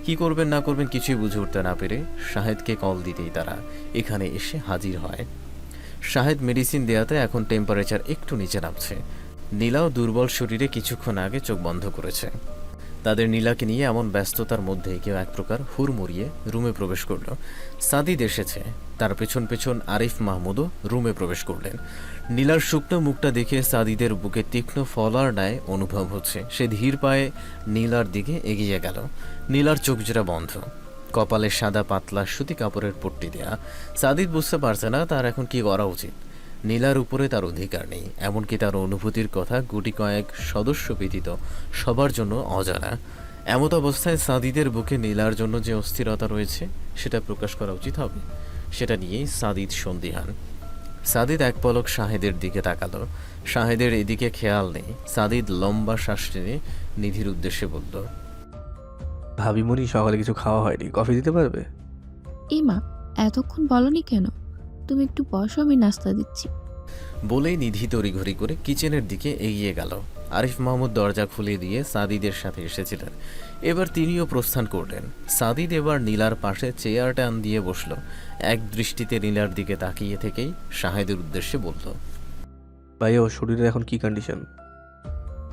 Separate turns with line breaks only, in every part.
কি করবেন না করবেন কিছুই বুঝে উঠতে না পেরে শাহেদকে কল দিতেই তারা এখানে এসে হাজির হয়। শাহেদ মেডিসিন দেওয়াতে এখন টেম্পারেচার একটু নিচে নামছে। নীলাও দুর্বল শরীরে কিছুক্ষণ আগে চোখ বন্ধ করেছে। তাদের নীলাকে নিয়ে এমন ব্যস্ততার মধ্যে কেউ এক প্রকার হুড়মুড়িয়ে রুমে প্রবেশ করল। সাদিদ এসেছে, তার পেছন পেছন আরিফ মাহমুদও রুমে প্রবেশ করলেন। নীলার শুকনো মুখটা দেখে সাদিদের বুকে তীক্ষ্ণ ফলার ন্যায় অনুভব হচ্ছে। সে ধীর পায়ে নীলার দিকে এগিয়ে গেল। নীলার চোখ জোড়া বন্ধ, কপালে সাদা পাতলা সুতি কাপড়ের পট্টি দেয়া। সাদিদ বুঝতে পারছে না তার এখন কি করা উচিত। নীলার উপরে তার অধিকার নেই, এমনকি তার অনুভূতির কথা গুটি কয়েক সদস্য ব্যতীত সবার জন্য অজানা। এমত অবস্থায় সাদিদের বুকে নীলার জন্য যে অস্থিরতা রয়েছে সেটা প্রকাশ করা উচিত হবে, সেটা নিয়েই সাদিদ সন্দিহান। সাদিদ এক পলক শাহেদের দিকে তাকালো। শাহেদের এদিকে খেয়াল নেই। সাদিদ লম্বা শ্বাস টেনে নিধির উদ্দেশ্যে বলল,
ভাবিমণি সকালে কিছু খাওয়া হয়নি, কফি দিতে পারবে?
এই মা, এতক্ষণ বলনি কেন? তুমি একটু বসো, আমি নাস্তা দিচ্ছি।
বলেই নিধি তড়িঘড়ি করে কিচেনের দিকে এগিয়ে গেল। আরিফ মাহমুদ দরজা খুলে দিয়ে সাদিদের সাথে এসেছিলেন, এবার তিনিও প্রস্থান করলেন। সাদিদ এবার নীলার পাশে চেয়ার টান দিয়ে বসল। এক দৃষ্টিতে নীলার দিকে তাকিয়ে থেকেই শাহেদের উদ্দেশ্যে বলল,
ভাইয়া ওর শরীরের এখন কি কন্ডিশন?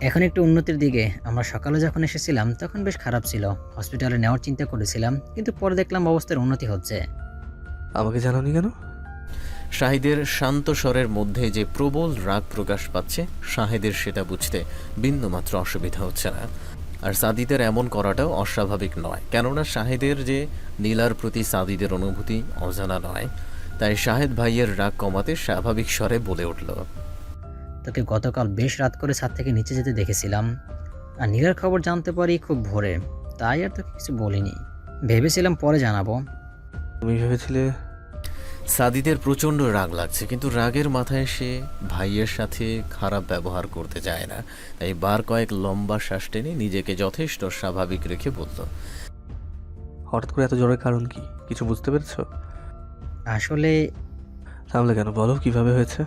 এখন একটু উন্নতির দিকে। আমরা সকালে যখন এসেছিলাম তখন বেশ খারাপ ছিল, হসপিটালে নেওয়ার চিন্তা করেছিলাম, কিন্তু পরে দেখলাম অবস্থার উন্নতি হচ্ছে।
আমাকে জানানি কেন?
শাহিদের শান্ত স্বরের মধ্যে যে প্রবল রাগ প্রকাশ পাচ্ছে, শাহেদের সেটা বুঝতে বিন্দুমাত্র অসুবিধা হচ্ছে না। আর সাদিদের এমন করাটাও অস্বাভাবিক নয়, কেননা শাহেদের যে নীলার প্রতি সাদিদের অনুভূতি অজানা নয়। তাই শাহেদ ভাইয়ের রাগ কমাতে স্বাভাবিক স্বরে বলে উঠল,
তোকে গতকাল বেশ রাত করে ছাদ থেকে নিচে যেতে দেখেছিলাম, আর নীলার খবর জানতে পারি খুব ভোরে, তাই আর তোকে কিছু বলিনি, ভেবেছিলাম পরে জানাবো।
তুমি ভেবেছিলে?
সাদিদের প্রচণ্ড রাগ লাগছে, কিন্তু রাগের মাথায় সে ভাইয়ের সাথে খারাপ ব্যবহার করতে চায় না। তাই বার কয়েক লম্বা শ্বাস টেনে নিজেকে যথেষ্ট স্বাভাবিক রেখে বলল,
হঠাৎ করে এত জ্বরের কারণ কি? কিছু বুঝতে পেরেছো?
আসলে
তাহলে কেন বলো, কিভাবে হয়েছে?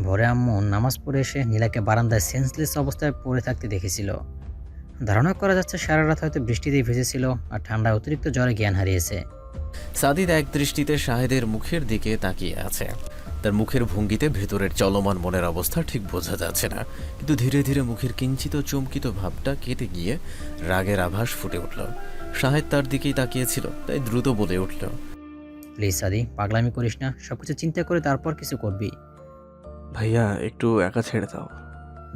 ভোরে আম্মু নামাজ পড়ে এসে নীলাকে বারান্দায় সেন্সলেস অবস্থায় পড়ে থাকতে দেখেছিল। ধারণা করা যাচ্ছে সারা রাত হয়তো বৃষ্টিতেই ভিজেছিল আর ঠান্ডায় অতিরিক্ত জ্বরে জ্ঞান হারিয়েছে।
সাদিদ এক দৃষ্টিতে শাহেদের মুখের দিকে তাকিয়ে আছে। তার মুখের ভঙ্গিতে ভেতরের চলমান মনের অবস্থা ঠিক বোঝা যাচ্ছে না, কিন্তু ধীরে ধীরে মুখের কিঞ্চিত চমকিত ভাবটা কেটে গিয়ে রাগের আভাস ফুটে উঠল। শাহেদ তার দিকেই তাকিয়েছিল, তাই দ্রুত বলে উঠল,
প্লিজ সাদি, পাগলামি করিস না, সবকিছু চিন্তা করে তারপর কিছু করবি।
ভাইয়া একটু একা ছেড়ে দাও।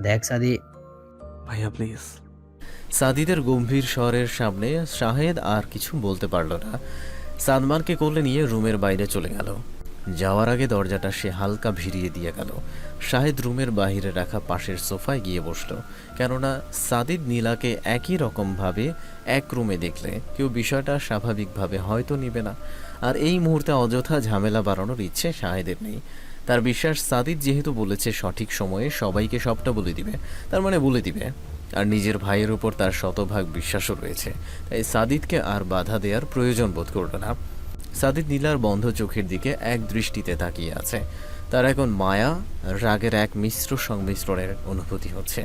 দেখ সাদি।
ভাইয়া প্লিজ।
সাদিদের গম্ভীর স্বরের সামনে শাহেদ আর কিছু বলতে পারল না। সাদমানকে কোলে নিয়ে রুমের বাইরে চলে গেল। যাওয়ার আগে দরজাটা সে হালকা ভিড়িয়ে দিয়ে গেল। শাহেদ রুমের বাইরে রাখা পাশের সোফায় গিয়ে বসল, কেননা সাদিদ নীলাকে একই রকমভাবে এক রুমে দেখলে কেউ বিষয়টা স্বাভাবিকভাবে হয়তো নেবে না। আর এই মুহূর্তে অযথা ঝামেলা বাড়ানোর ইচ্ছে শাহেদের নেই। তার বিশ্বাস সাদিদ যেহেতু বলেছে সঠিক সময়ে সবাইকে সবটা বলে দিবে, তার মানে বলে দিবে। আর নিজের ভাইয়ের উপর তার শতভাগ বিশ্বাসও রয়েছে, তাই সাদিদকে আর বাধা দেওয়ার প্রয়োজন বোধ করল না। সাদিদ নীলার বন্ধ চোখের দিকে এক দৃষ্টিতে তাকিয়ে আছে। তার এখন মায়া রাগের এক মিশ্র সংমিশ্রণের অনুভূতি হচ্ছে।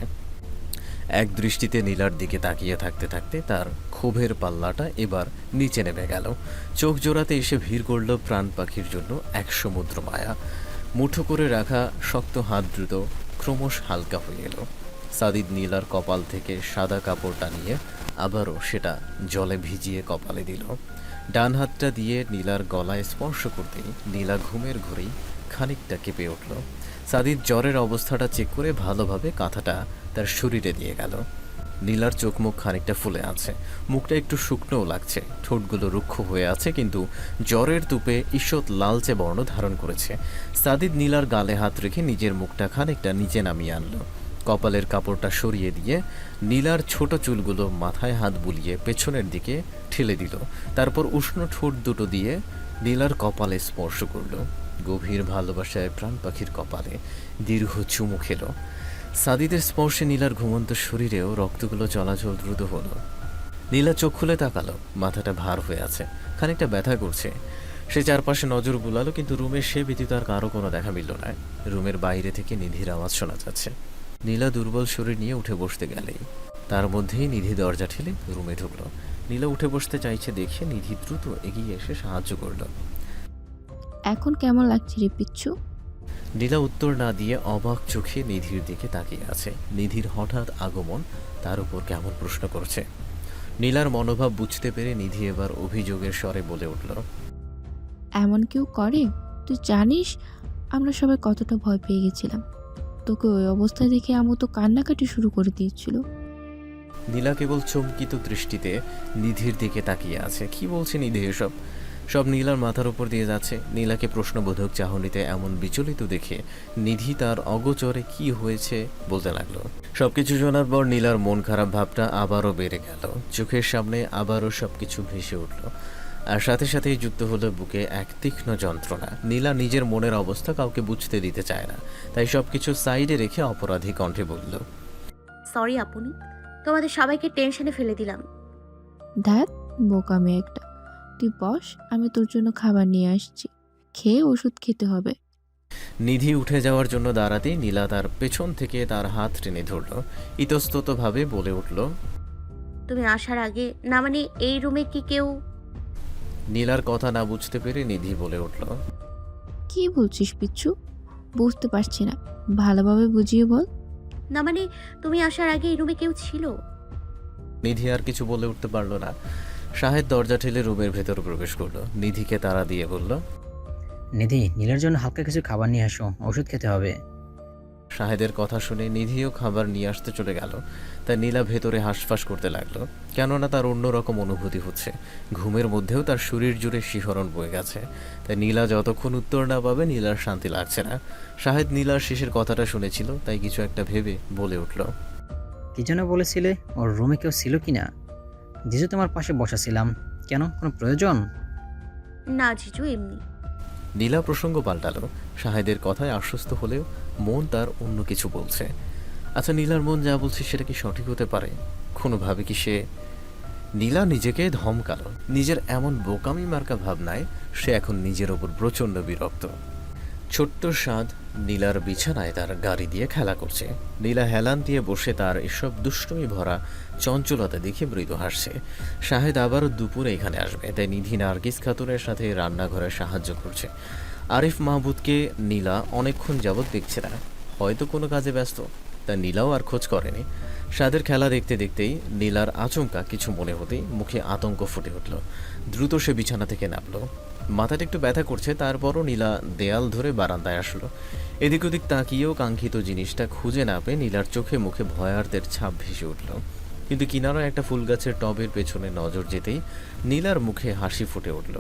এক দৃষ্টিতে নীলার দিকে তাকিয়ে থাকতে থাকতে তার ক্ষোভের পাল্লাটা এবার নিচে নেমে গেল। চোখ জোড়াতে এসে ভিড় করল প্রাণ পাখির জন্য এক সমুদ্র মায়া। মুঠো করে রাখা শক্ত হাত দ্রুত ক্রমশ হালকা হয়ে এলো। সাদিদ নীলার কপাল থেকে সাদা কাপড় টানিয়ে আবারও সেটা জলে ভিজিয়ে কপালে দিল। ডান হাতটা দিয়ে নীলার গলায় স্পর্শ করতেই নীলা ঘুমের ঘোরেই খানিকটা কেঁপে উঠল। সাদিদ জ্বরের অবস্থাটা চেক করে ভালোভাবে কাঁথাটা তার শরীরে দিয়ে গেল। নীলার চোখ মুখ খানিকটা ফুলে আছে, মুখটা একটু শুকনোও লাগছে, ঠোঁটগুলো রুক্ষ হয়ে আছে, কিন্তু জ্বরের তুপে ঈষৎ লালচে বর্ণ ধারণ করেছে। সাদিদ নীলার গালে হাত রেখে নিজের মুখটা খানিকটা নিচে নামিয়ে আনলো। কপালের কাপড়টা সরিয়ে দিয়ে নীলার ছোট চুলগুলো মাথায় হাত বুলিয়ে পেছনের দিকে ঠেলে দিল। তারপর উষ্ণ ঠোঁট দুটো দিয়ে নীলার কপালে স্পর্শ করল। গভীর ভালোবাসায় প্রাণ পাখির কপালে দীর্ঘ চুমু খেল। সাদিদের স্পর্শে নীলার ঘুমন্ত শরীরেও রক্তগুলো চলাচল দ্রুত হলো। নীলা চোখ খুলে তাকালো, মাথাটা ভার হয়ে আছে, খানিকটা ব্যথা করছে। সে চারপাশে নজর বুলালো, কিন্তু রুমের সে ব্যতীত আর কারো কোনো দেখা মিলল না। রুমের বাইরে থেকে নিধির আওয়াজ শোনা যাচ্ছে। নীলা দুর্বল শরীর নিয়ে উঠে বসতে গেলেই তার মধ্যেই নিধি দরজা ঠেলে রুমে ঢুকল। নীলা উঠে বসতে চাইছে দেখে নিধি দ্রুত এগিয়ে এসে সাহায্য করল।
এখন কেমন লাগছে রে পিচ্ছু?
নীলা উত্তর না দিয়ে অবাক চোখে নিধির দিকে তাকিয়ে আছে। নিধির হঠাৎ আগমন তার উপর কেমন প্রশ্ন করছে। নীলার মনোভাব বুঝতে পেরে নিধি এবার অভিযোগের স্বরে বলে উঠল,
এমন কেউ করে? তুই জানিস আমরা সবাই কতটা ভয় পেয়ে গেছিলাম। তোকে ওই অবস্থায় দেখে আমু তো কান্নাকাটি শুরু করে দিয়েছিল।
নীলা কেবল চমকিত দৃষ্টিতে নিধির দিকে তাকিয়ে আছে। কি বলছে নিধি এসব? সব নীলার মাথার উপর দিয়ে যাচ্ছে। নীলাকে প্রশ্নবোধক চাহনিতে এমন বিচলিত দেখে নিধি তার অগোচরে কি হয়েছে বলতে লাগলো। সবকিছু শোনার পর নীলার মন খারাপ ভাবটা আবারও বেড়ে গেল। চোখের সামনে আবারও সবকিছু ভেসে উঠল, আর সাথে সাথেই যুক্ত হলো বুকে এক তীক্ষ্ণ যন্ত্রণা। নীলা নিজের মনের অবস্থা কাউকে বুঝতে দিতে চায় না, তাই সবকিছু সাইডে রেখে অপরাধী কণ্ঠে বলল,
সরি আপুনি, তোমাদের সবাইকে টেনশনে ফেলে দিলাম।
ধ্যাত, বোকামি একটা। তুই বস, আমি তোর জন্য খাবার নিয়ে আসছি। খেয়ে ওষুধ খেতে হবে।
নিধি উঠে যাওয়ার জন্য দাঁড়াতেই নীলা তার পেছন থেকে তার হাত টেনে ধরল। ইতস্ততভাবে বলে উঠল,
তুমি আসার আগে, না মানে এই রুমে কি কেউ?
নীলার কথা না বুঝতে পেরে নিধি বলে উঠল,
কি বলছিস পিচ্ছু? বুঝতে পারছি না, ভালোভাবে বুঝিয়ে বল।
না মানে তুমি আসার আগে এই রুমে কেউ ছিল?
নিধি আর কিছু বলে উঠতে পারল না। শাহেদ দরজা ঠেলে রুমের ভেতর প্রবেশ করলো। নিধিকে তাড়া দিয়ে বলল,
নিধি, নীলার জন্য হালকা কিছু খাবার নিয়ে আসো, ওষুধ খেতে হবে।
শাহেদের কথা শুনে নিধিও খাবার নিয়ে আসতে চলে গেল। তাই নীলা ভেতরে হাঁসফাঁস করতে লাগলো, কেননা তার অন্যরকম অনুভূতি হচ্ছে। ঘুমের মধ্যেও তার শরীর জুড়ে শিহরণ বয়ে গেছে। তাই নীলা যতক্ষণ উত্তর না পাবে নীলার শান্তি লাগছে না। শাহেদ নীলার শেষের কথাটা শুনেছিল, তাই কিছু একটা ভেবে বলে উঠল,
কি যেন বলেছিলে, ওর রুমে কেউ ছিল কি না? জিজু তোমার পাশে বসা ছিলাম, কেন, কোনো প্রয়োজন?
না জিজু, এমনি।
নীলা প্রসঙ্গ পাল্টালো। শাহেদের কথায় আশ্বস্ত হলেও মন তার অন্য কিছু বলছে। আচ্ছা, নীলার মন যা বলছে সেটা কি সঠিক হতে পারে? কোনোভাবে কি সে? নীলা নিজেকে ধমকালো। নিজের এমন বোকামি মার্কা ভাবনায় সে এখন নিজের ওপর প্রচণ্ড বিরক্ত। ছোট্ট সাদ নীলার বিছানায় তার গাড়ি দিয়ে খেলা করছে। নীলা হেলান দিয়ে বসে তার এসব দুষ্টুমি ভরা চঞ্চলতা দেখে মৃদু হাসছে। শাহেদ আবারও দুপুরে এখানে আসবে, তাই নিধি নার্গিস খাতুনের সাথে রান্নাঘরে সাহায্য করছে। আরিফ মাহবুবকে নীলা অনেকক্ষণ যাবৎ দেখছে না, হয়তো কোনো কাজে ব্যস্ত, তাই নীলাও আর খোঁজ করেনি। সাদের খেলা দেখতে দেখতেই নীলার আচমকা কিছু মনে হতেই মুখে আতঙ্ক ফুটে উঠল। দ্রুত সে বিছানা থেকে নামলো। মাথাটা একটু ব্যথা করছে, তারপরও নীলা দেয়াল ধরে বারান্দায় আসলো। এদিক ওদিক তাকিয়েও কাঙ্ক্ষিত জিনিসটা খুঁজে না পেয়ে নীলার চোখে মুখে ভয়ার্থের ছাপ ভেসে উঠল। কিন্তু কিনারায় একটা ফুল গাছের টবের পেছনে নজর যেতেই নীলার মুখে হাসি ফুটে উঠল।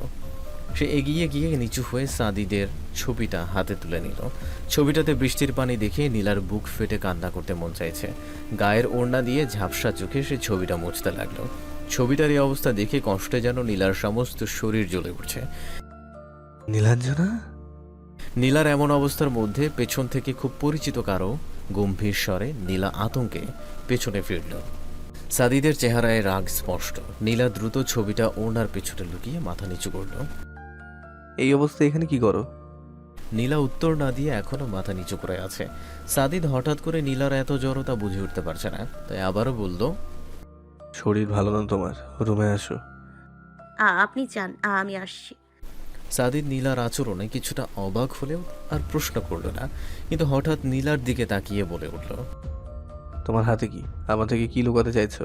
সে এগিয়ে গিয়ে নিচু হয়ে সাদিদের ছবিটা হাতে তুলে নিল। ছবিটাতে বৃষ্টির পানি দেখে নীলার বুক ফেটে কান্না করতে মন চাইছে। গায়ের ওড়না দিয়ে ঝাপসা চোখে সে ছবিটা মুছতে লাগলো। ছবিটার এই অবস্থা দেখে কষ্টে যেন নীলার সমস্ত শরীর জ্বলে উঠছে।
নীলাঞ্জনা?
নীলার এমন অবস্থার মধ্যে পেছন থেকে খুব পরিচিত কারো গম্ভীর স্বরে নীলা আতঙ্কে পেছনে ফিরল। সাদিদের চেহারায় রাগ স্পষ্ট। নীলা দ্রুত ছবিটা ওড়নার পেছনে লুকিয়ে মাথা নিচু করল।
এই অবস্থায় এখানে কি করো?
নীলা উত্তর না দিয়ে এখনো মাথা নিচু করে আছে। সাদিদ হঠাৎ করে নীলার এত জড়তা বুঝে উঠতে পারছে না, তাই আবারও বলল,
শরীর ভালো না তোমার, রুমে আসো।
আপনি যান, আমি আসছি।
সাদিদ নীলার আচরণে কিছুটা অবাক হলেও আর প্রশ্ন করল না, কিন্তু হঠাৎ নীলার দিকে তাকিয়ে বলে উঠল,
তোমার হাতে কি? আমার থেকে কি লুকাতে চাইছো?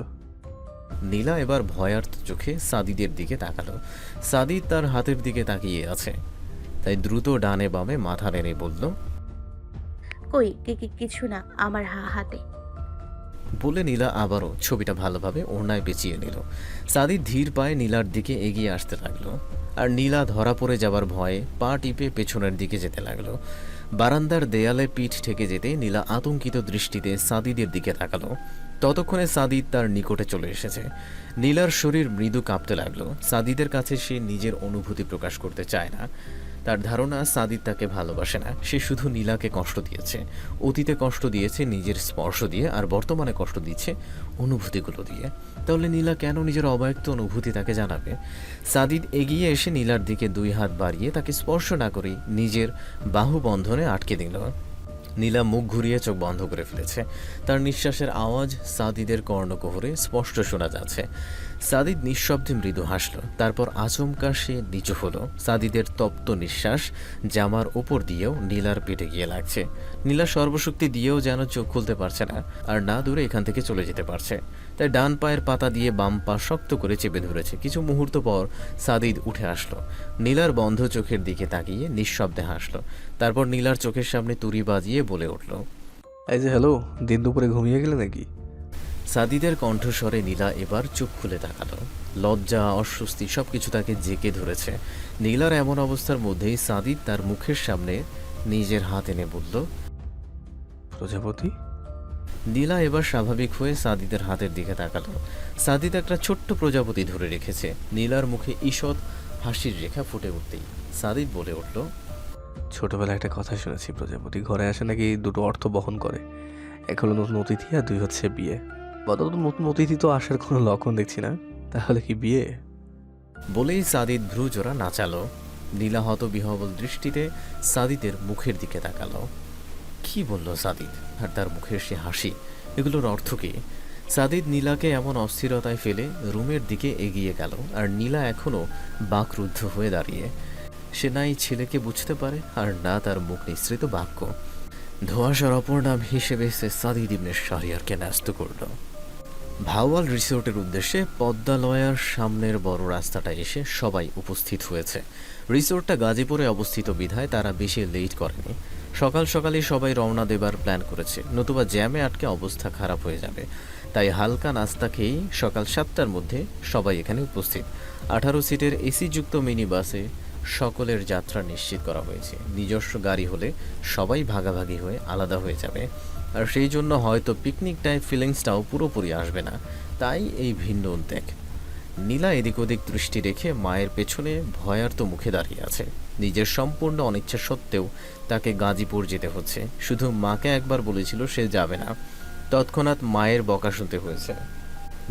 নীলা এবার ভয়ার্থ চোখে সাদিদের দিকে তাকালো। সাদিদ তার হাতের দিকে তাকিয়ে আছে, তাই দ্রুত ডানে বামে মাথা নেড়ে বলল,
কই, কিছু না, আমার হাতে।
বলে নীলা আবারও ছবিটা ভালোভাবে ওড়নায় পেঁচিয়ে নিল। সাদিদ ধীর পায়ে নীলার দিকে এগিয়ে আসতে লাগলো, আর নীলা ধরা পড়ে যাবার ভয়ে পা টিপে পেছনের দিকে যেতে লাগলো। বারান্দার দেয়ালে পিঠ ঠেকে যেতে নীলা আতঙ্কিত দৃষ্টিতে সাদিদের দিকে তাকালো। ততক্ষণে সাদিদ তার নিকটে চলে এসেছে। নীলার শরীর মৃদু কাঁপতে লাগলো। সাদিদের কাছে সে নিজের অনুভূতি প্রকাশ করতে চায় না। তার ধারণা সাদিদ তাকে ভালোবাসে না, সে শুধু নীলাকে কষ্ট দিয়েছে। অতীতে কষ্ট দিয়েছে নিজের স্পর্শ দিয়ে, আর বর্তমানে কষ্ট দিচ্ছে অনুভূতিগুলো দিয়ে। তাহলে নীলা কেন নিজের অব্যক্ত অনুভূতি তাকে জানাবে? সাদিদ এগিয়ে এসে নীলার দিকে দুই হাত বাড়িয়ে তাকে স্পর্শ না করেই নিজের বাহু বন্ধনে আটকে দিল। নীলা মুখ ঘুরিয়ে চোখ বন্ধ করে ফেলেছে। তার নিঃশ্বাসের আওয়াজ সাদিদের কর্ণকুহরে স্পষ্ট শোনা যাচ্ছে। সাদিদ নিঃশব্দে মৃদু হাসল, তারপর আচমকা সে নিচু হলো। সাদিদের তপ্ত নিঃশ্বাস জামার ওপর দিয়েও নীলার পেটে গিয়ে লাগছে। নীলা সর্বশক্তি দিয়েও যেন চোখ খুলতে পারছে না, আর না দূরে এখান থেকে চলে যেতে পারছে। তাই ডান পায়ের পাতা দিয়ে বাম পা শক্ত করে চেপে ধরেছে। কিছু মুহূর্ত পর সাদিদ উঠে আসলো, নীলার বন্ধ চোখের দিকে তাকিয়ে নিঃশব্দে হাসলো। তারপর নীলার চোখের সামনে তুড়ি বাজিয়ে বলে উঠল,
এই যে হ্যালো, দিন দুপুরে ঘুমিয়ে গেলে নাকি?
সাদিদের কণ্ঠস্বরে নীলা এবার চোখ খুলে তাকালো। লজ্জা, অস্বস্তি সবকিছু তাকে জেঁকে ধরেছে। নীলার এমন অবস্থার মধ্যেই সাদিদ তার মুখের সামনে নিজের হাত এনে বলল,
প্রজাপতি।
নীলা এবার স্বাভাবিক হয়ে সাদিদের হাতের দিকে তাকালো। সাদিদ একটা ছোট্ট প্রজাপতি ধরে রেখেছে। নীলার মুখে ঈষৎ হাসির রেখা ফুটে উঠতেই সাদিদ বলে উঠল,
ছোটবেলায় একটা কথা শুনেছি, প্রজাপতি ঘরে আসে নাকি দুটো অর্থ বহন করে। এক হলো নতুন অতিথি, আর দুই হচ্ছে বিয়ে। বদলত নতুন অতিথি তো আসার কোনো লক্ষণ দেখছি না, তাহলে কি বিয়ে?
বলেই সাদিদ ভ্রুজোড়া নাচালো। নীলা হতবিহ্বল দৃষ্টিতে সাদিদের মুখের দিকে তাকালো। কি বলল সাদিদ, আর তার মুখের সে হাসি, এগুলোর অর্থ কি? সাদিদ নীলাকে এমন অস্থিরতায় ফেলে রুমের দিকে এগিয়ে গেল, আর নীলা এখনও বাকরুদ্ধ হয়ে দাঁড়িয়ে। সে না এই ছেলেকে বুঝতে পারে, আর না তার মুখ নিঃসৃত বাক্য। ধোঁয়াশার অপর নাম হিসেবে সে সাদিদ ইবনে শাহরিয়ারকে ন্যস্ত করল। ভাওয়াল রিসোর্টের উদ্দেশ্যে পদ্মালয়ার সামনের বড় রাস্তাটা এসে সবাই উপস্থিত হয়েছে। রিসোর্টটা গাজীপুরে অবস্থিত বিধায় তারা বেশি লেট করেনি। সকাল সকালই সবাই রওনা দেবার প্ল্যান করেছে, নতুবা জ্যামে আটকে অবস্থা খারাপ হয়ে যাবে। তাই হালকা নাস্তা খেয়েই সকাল 7টার মধ্যে সবাই এখানে উপস্থিত। 18 সিটের এসিযুক্ত মিনি বাসে সকলের যাত্রা নিশ্চিত করা হয়েছে। নিজস্ব গাড়ি হলে সবাই ভাগাভাগি হয়ে আলাদা হয়ে যাবে, আর সেই জন্য হয়তো পিকনিক টাইপ ফিলিংসটাও পুরোপুরি আসবে না। তাই এই ভিন্ন উদ্যোগ। নীলা এদিক ওদিক দৃষ্টি রেখে মায়ের পেছনে ভয়ার্ত মুখে দাঁড়িয়ে আছে। নিজের সম্পূর্ণ অনিচ্ছা সত্ত্বেও তাকে গাজীপুর যেতে হচ্ছে। শুধু মাকে একবার বলেছিল সে যাবে না, তৎক্ষণাৎ মায়ের বকা শুনতে হয়েছে।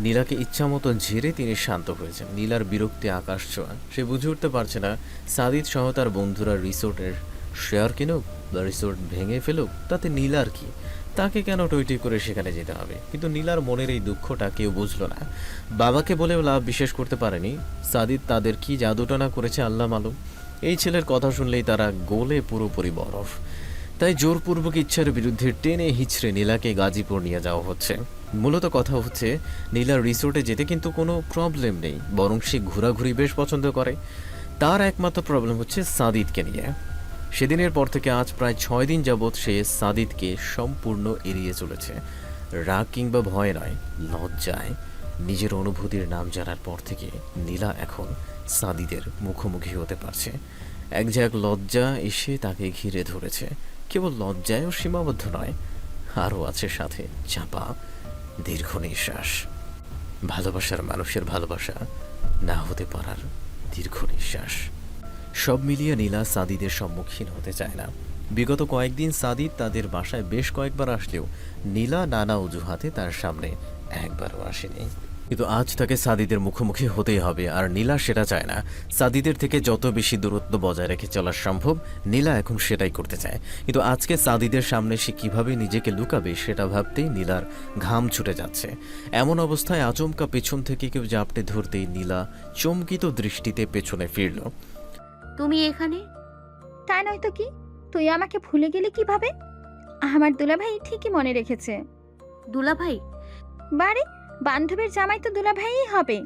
নীলাকে ইচ্ছামতো ঝেড়ে তিনি শান্ত হয়েছেন। নীলার বিরক্তি আকাশ ছোঁয়া। সে বুঝে উঠতে পারছে না, সাদিদ সহ তার বন্ধুরা রিসোর্টের শেয়ার কিনুক বা রিসোর্ট ভেঙে ফেলুক, তাতে নীলার কি? তাকে কেন টইটই করে সেখানে যেতে হবে? কিন্তু নীলার মনের এই দুঃখটা কেউ বুঝলো না। বাবাকে বলেও লাভ বিশেষ করতে পারেনি। সাদিদ তাদের কি জাদুটনা করেছে আল্লাহ মালুম। এই ছেলের কথা শুনলেই তারা গোলে পুরোপুরি বরফ। তাই জোরপূর্বক ইচ্ছার বিরুদ্ধে টেনে হিচড়ে নীলাকে গাজীপুর নিয়ে যাওয়া হচ্ছে। মূলত কথা হচ্ছে, নীলার রিসোর্টে যেতে কিন্তু কোনো প্রবলেম নেই, বরং সে ঘোরাঘুরি বেশ পছন্দ করে। তার একমাত্র প্রবলেম হচ্ছে সাদিদকে নিয়ে। সেদিনের পর থেকে আজ প্রায় 6 দিন যাবৎ সে সাদিদকে সম্পূর্ণ এড়িয়ে চলেছে। রাগ কিংবা ভয় নয়, লজ্জায়। নিজের অনুভূতির নাম জানার পর থেকে নীলা এখন সাদিদের মুখোমুখি হতে পারছে। এক ঝাঁক লজ্জা এসে তাকে ঘিরে ধরেছে। কেবল লজ্জায়ও সীমাবদ্ধ নয়, আরও আছে সাথে চাপা দীর্ঘ নিঃশ্বাস। ভালোবাসার মানুষের ভালোবাসা না হতে পারার দীর্ঘ নিঃশ্বাস। সব মিলিয়ে নীলা সাদিদের সম্মুখীন হতে চায় না। বিগত কয়েকদিন সাদিদ তাদের বাসায় বেশ কয়েকবার আসলেও নীলা নানা অজুহাতে তার সামনে একবারও আসেনি। কিন্তু আজ তাকে সাদিদের মুখোমুখি হতেই হবে, আর নীলা সেটা চায় না। সাদিদের থেকে যত বেশি দূরত্ব বজায় রেখে চলা সম্ভব নীলা এখন সেটাই করতে চায়। কিন্তু আজকে সাদিদের সামনে সে কিভাবে নিজেকে লুকাবে সেটা ভাবতেই নীলার ঘাম ছুটে যাচ্ছে। এমন অবস্থায় আচমকা পেছন থেকে কেউ জাপটে ধরতেই নীলা চমকিত দৃষ্টিতে পেছনে ফিরল।
তুমি এখানে?
তাই নয় তো কি, তুই আমাকে ভুলে গেলি কিভাবে? আমার দুলাভাই ঠিকই মনে রেখেছে।
দুলাভাই?
বারে, বান্ধবীর জামাই তো দুলাভাইই হবে।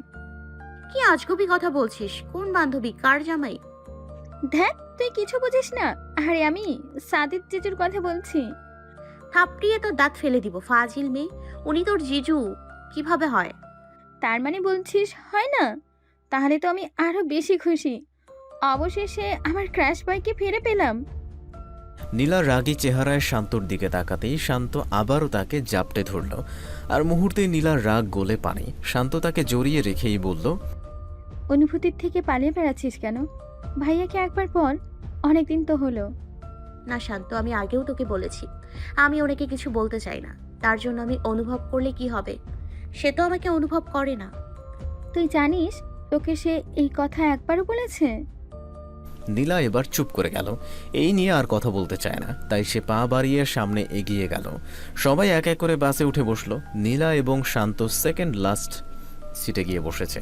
কি আজগুবি কথা বলছিস? কোন বান্ধবী, কার জামাই?
দেখ, তুই কিছু বুঝিস না। আরে আমি সাদিদ জিজুর কথা বলছি।
থাপড়িয়ে তোর দাঁত ফেলে দিব, ফাজিল মেয়ে। উনি তোর জিজু কিভাবে হয়?
তার মানে বলছিস হয় না? তাহলে তো আমি আরো বেশি খুশি। অবশেষে আমার ক্র্যাশ বয়কে ফিরে পেলাম।
নীলার রাগী চেহারায় শান্তর দিকে তাকাতেই শান্ত আবারও তাকে জাপটে ধরল, আর মুহূর্তেই নীলার রাগ গলে পানি। শান্ত তাকে জড়িয়ে রেখেই বলল,
অনুভূতির থেকে পালিয়ে বেড়াচ্ছিস কেন? ভাইয়াকে একবার বল, অনেকদিন তো হলো।
না শান্ত, আমি আগেও তোকে বলেছি আমি ওনাকে কিছু বলতে চাই না। তার জন্য আমি অনুভব করলে কি হবে? সে তো আমাকে অনুভব করে না।
তুই জানিস তোকে সে এই কথা একবারও বলেছে?
নীলা এবার চুপ করে গেল। এই নিয়ে আর কথা বলতে চায় না, তাই সে পা বাড়িয়ে সামনে এগিয়ে গেল। সবাই এক এক করে বাসে উঠে বসলো। নীলা এবং শান্ত সেকেন্ড লাস্ট সিটে গিয়ে বসেছে।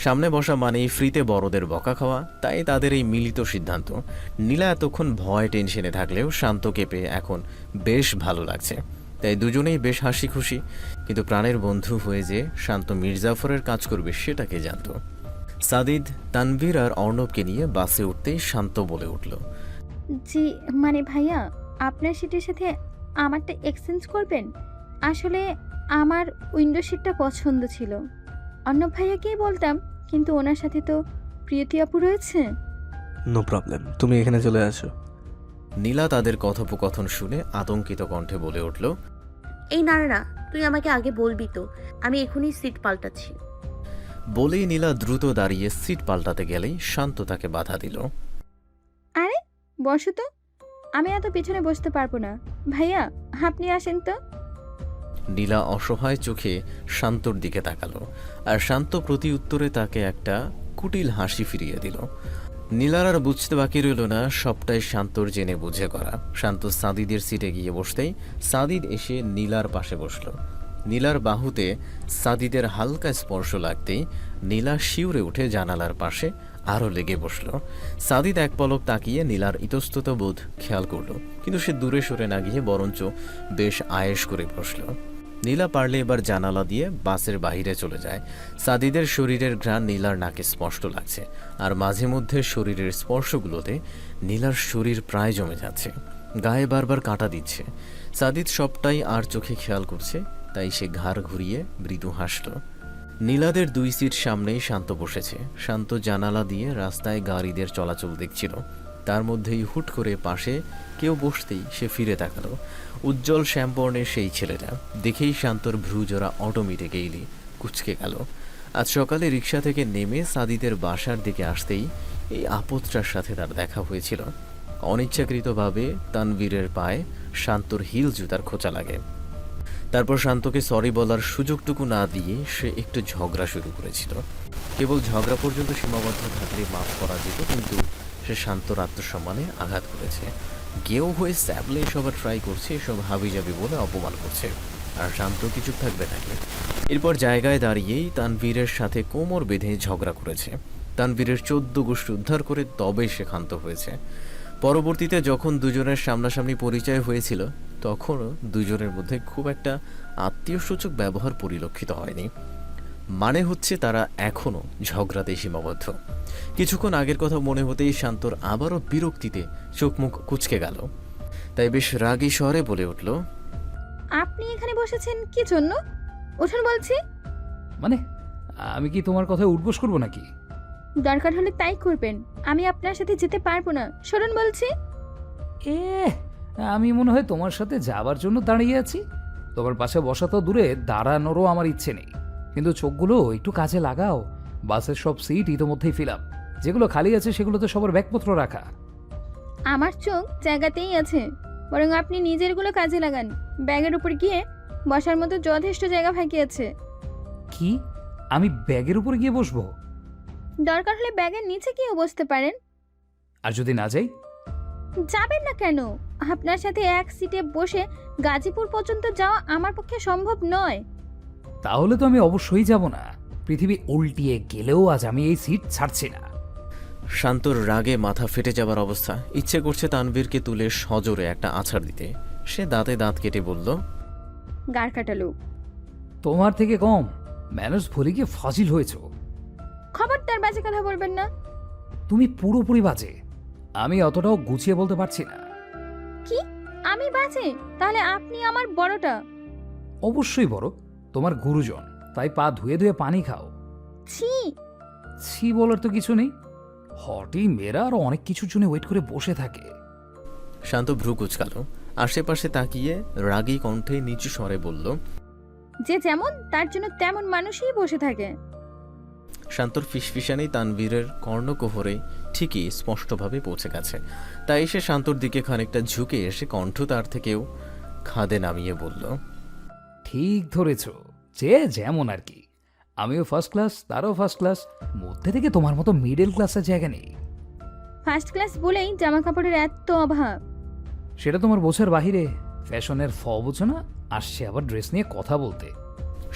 সামনে বসা মানেই ফ্রিতে বড়দের বকা খাওয়া, তাই তাদের এই মিলিত সিদ্ধান্ত। নীলা এতক্ষণ ভয় টেনশনে থাকলেও শান্তকে পেয়ে এখন বেশ ভালো লাগছে, তাই দুজনেই বেশ হাসি খুশি। কিন্তু প্রাণের বন্ধু হয়ে যে শান্ত মির্জাফরের কাজ করবে সেটা কে জানত। সাদিদ, তানভীর আর অর্ণবকে নিয়ে বাসে উঠতেই শান্ত বলে উঠল,
জি মানে ভাইয়া, আপনার সিটের সাথে আমারটা এক্সচেঞ্জ করবেন? আসলে আমার উইন্ডো সিটটা পছন্দ ছিল। অন্য ভাইয়াকেই বলতাম, কিন্তু ওনার সাথে তো প্রিয়তি আপু রয়েছে।
নো প্রবলেম, তুমি এখানে চলে আসো।
নীলা তাদের কথোপকথন শুনে আতঙ্কিত কণ্ঠে বলে উঠল,
এই না না, তুই আমাকে আগে বলবি তো, আমি এখনই সিট পাল্টাচ্ছি।
বলেই নীলা দ্রুত দাঁড়িয়ে সিট পাল্টাতে গেলেই শান্ত তাকে বাধা দিল।
আরে বসো তো, আমি এত পেছনে বসতে পারবো না। ভাইয়া আপনি আসেন তো।
নীলা অসহায় চোখে শান্তর দিকে তাকালো, আর শান্ত প্রতি উত্তরে তাকে একটা কুটিল হাসি ফিরিয়ে দিল। নীলার আর বুঝতে বাকি রইল না, সবটাই শান্তর জেনে বুঝে করা। শান্ত সাদিদের সিটে গিয়ে বসতেই সাদিদ এসে নীলার পাশে বসল। নীলার বাহুতে সাদিদের হালকা স্পর্শ লাগতেই নীলা শিউরে উঠে জানালার পাশে আরও লেগে বসল। সাদিদ এক পলক তাকিয়ে নীলার ইতস্তত বোধ খেয়াল করল, কিন্তু সে দূরে সরে না গিয়ে বরঞ্চ বেশ আয়েশ করে বসল। নীলা পারলে এবার জানালা দিয়ে বাসের বাইরে চলে যায়। সাদিদের শরীরের ঘ্রাণ নীলার নাকে স্পষ্ট লাগছে, আর মাঝে মধ্যে শরীরের স্পর্শগুলোতে নীলার শরীর প্রায় জমে যাচ্ছে, গায়ে বারবার কাঁটা দিচ্ছে। সাদিদ সবটাই আর চোখে খেয়াল করছে, তাই সে ঘাড় ঘুরিয়ে মৃদু হাসল। নীলাদের দুই সিট সামনেই শান্ত বসেছে। শান্ত জানালা দিয়ে রাস্তায় গাড়িদের চলাচল দেখছিল। তার মধ্যেই হুট করে পাশে কেউ বসতেই সে ফিরে তাকালো। উজ্জ্বল শ্যামবর্ণের সেই ছেলেটা দেখেই শান্তর ভ্রুজোড়া অটোমেটিক্যালি কুঁচকে গেল। আজ সকালে রিকশা থেকে নেমে সাদিদের বাসার দিকে আসতেই এই আপদটার সাথে তার দেখা হয়েছিল। অনিচ্ছাকৃতভাবে তানভীরের পায়ে শান্তর হিল জুতার খোঁচা লাগে। তারপর শান্তকে সরি বলার সুযোগটুকু না দিয়ে সে একটু ঝগড়া শুরু করেছিল। কেবল ঝগড়া পর্যন্ত সীমাবদ্ধ থাকলে মাফ করা যেত, কিন্তু সে শান্তর আত্মসম্মানে আঘাত করেছে। গেও হয়ে স্যাবলে সবার ট্রাই করছে, এসব হাবিজাবি বলে অপমান করছে, আর শান্ত কিছু থাকবে নাকি। এরপর জায়গায় দাঁড়িয়েই তানভীরের সাথে কোমর বেঁধে ঝগড়া করেছে। তানভীরের 14 গোষ্ঠী উদ্ধার করে তবেই সে ক্ষান্ত হয়েছে। পরবর্তীতে যখন দুজনের সামনাসামনি পরিচয় হয়েছিল, তখনও দুজনের মধ্যে খুব একটা আত্মীয়সূচক ব্যবহার পরিলক্ষিত হয়নি। মানে হচ্ছে তারা এখনও ঝগড়াতেই সীমাবদ্ধ। কিছুক্ষণ আগের কথা মনে হতেই শান্তর আবারও বিরক্তিতে চোখ মুখ কুঁচকে গেল, তাই বেশ রাগী স্বরে বলে উঠল,
আপনি এখানে বসেছেন কি জন্য? উঠুন বলছি।
মানে আমি কি তোমার কথায় উঠবোস করবো নাকি?
দরকার হলে তাই করবেন, আমি আপনার সাথে যেতে পারবো না। সরুন বলছি।
এ আমি মনে হয় তোমার সাথে যাবার জন্য দাঁড়িয়ে আছি। তোমার পাশে বসা তো দূরে, দাঁড়ানোরও আমার ইচ্ছে নেই। কিন্তু চোখগুলো একটু কাজে লাগাও। বাসের সব সিট ইতোমধ্যেই ফিল আপ, যেগুলো খালি আছে সেগুলোতে সবার ব্যাগপত্র রাখা।
আমার চোখ জায়গাতেই আছে, বরং আপনি নিজেরগুলো কাজে লাগান। ব্যাগের উপর গিয়ে বসার মতো যথেষ্ট জায়গা ফাঁকি আছে।
কি? আমি ব্যাগের উপর গিয়ে বসবো?
দরকার হলে ব্যাগের নিচে গিয়েও বসতে পারেন।
আর যদি না যাই?
যাবেন না কেন? আপনার সাথে এক সিটে বসে গাজীপুর পর্যন্ত যাওয়া আমার পক্ষে সম্ভব নয়।
তাহলে তো আমি অবশ্যই যাব না। পৃথিবী উল্টিয়ে গেলেও আজ আমি এই সিট ছাড়ছি না।
শান্তর রাগে মাথা ফেটে যাবার অবস্থা। ইচ্ছে করছে তানভীরকে তুলে সজোরে একটা আছাড় দিতে। সে দাঁতে দাঁত কেটে বলল,
গাড় কাটালো।
তোমার থেকে কম ম্যানার্স ভুলে গিয়ে ফাজিল হয়েছো।
খবরদার বাজে কথা বলবেন না।
তুমি পুরোপুরি বাজে। আমি অতটাও গুছিয়ে বলতে পারছি না।
কি? আমি বাজে? তাহলে আপনি আমার বড়টা।
অবশ্যই বড়, তোমার গুরুজন, তাই পা ধুয়ে ধুয়ে পানি খাও।
ছি।
ছি বলার তো কিছু নেই। হটি মেয়েরা আরো অনেক কিছুর জন্য ওয়েট করে বসে থাকে।
শান্ত ভ্রু কুচকালো, আশেপাশে তাকিয়ে রাগী কণ্ঠে নিচু স্বরে বলল,
যে যেমন তার জন্য তেমন মানুষই বসে থাকে।
শান্তর ফিসফিসানি তানভীরের কর্ণকোহরে ঠিকই স্পষ্টভাবে পৌঁছে গেছে। তাই সে শান্তর দিকে খানিকটা ঝুঁকে এসে কণ্ঠ তার থেকেও খাদে নামিয়ে বলল,
ঠিক ধরেছ, যে যেমন আর কি। আমিও ফার্স্ট ক্লাস, তারও ফার্স্ট ক্লাস, মধ্যে থেকে তোমার মতো মিডল ক্লাসের জায়গা নেই।
ফার্স্ট ক্লাস বলেই জামা কাপড়ের এত অভাব।
সেটা তোমার বোঝার বাহিরে। ফ্যাশনের বোঝো না, আসছে আবার ড্রেস নিয়ে কথা বলতে।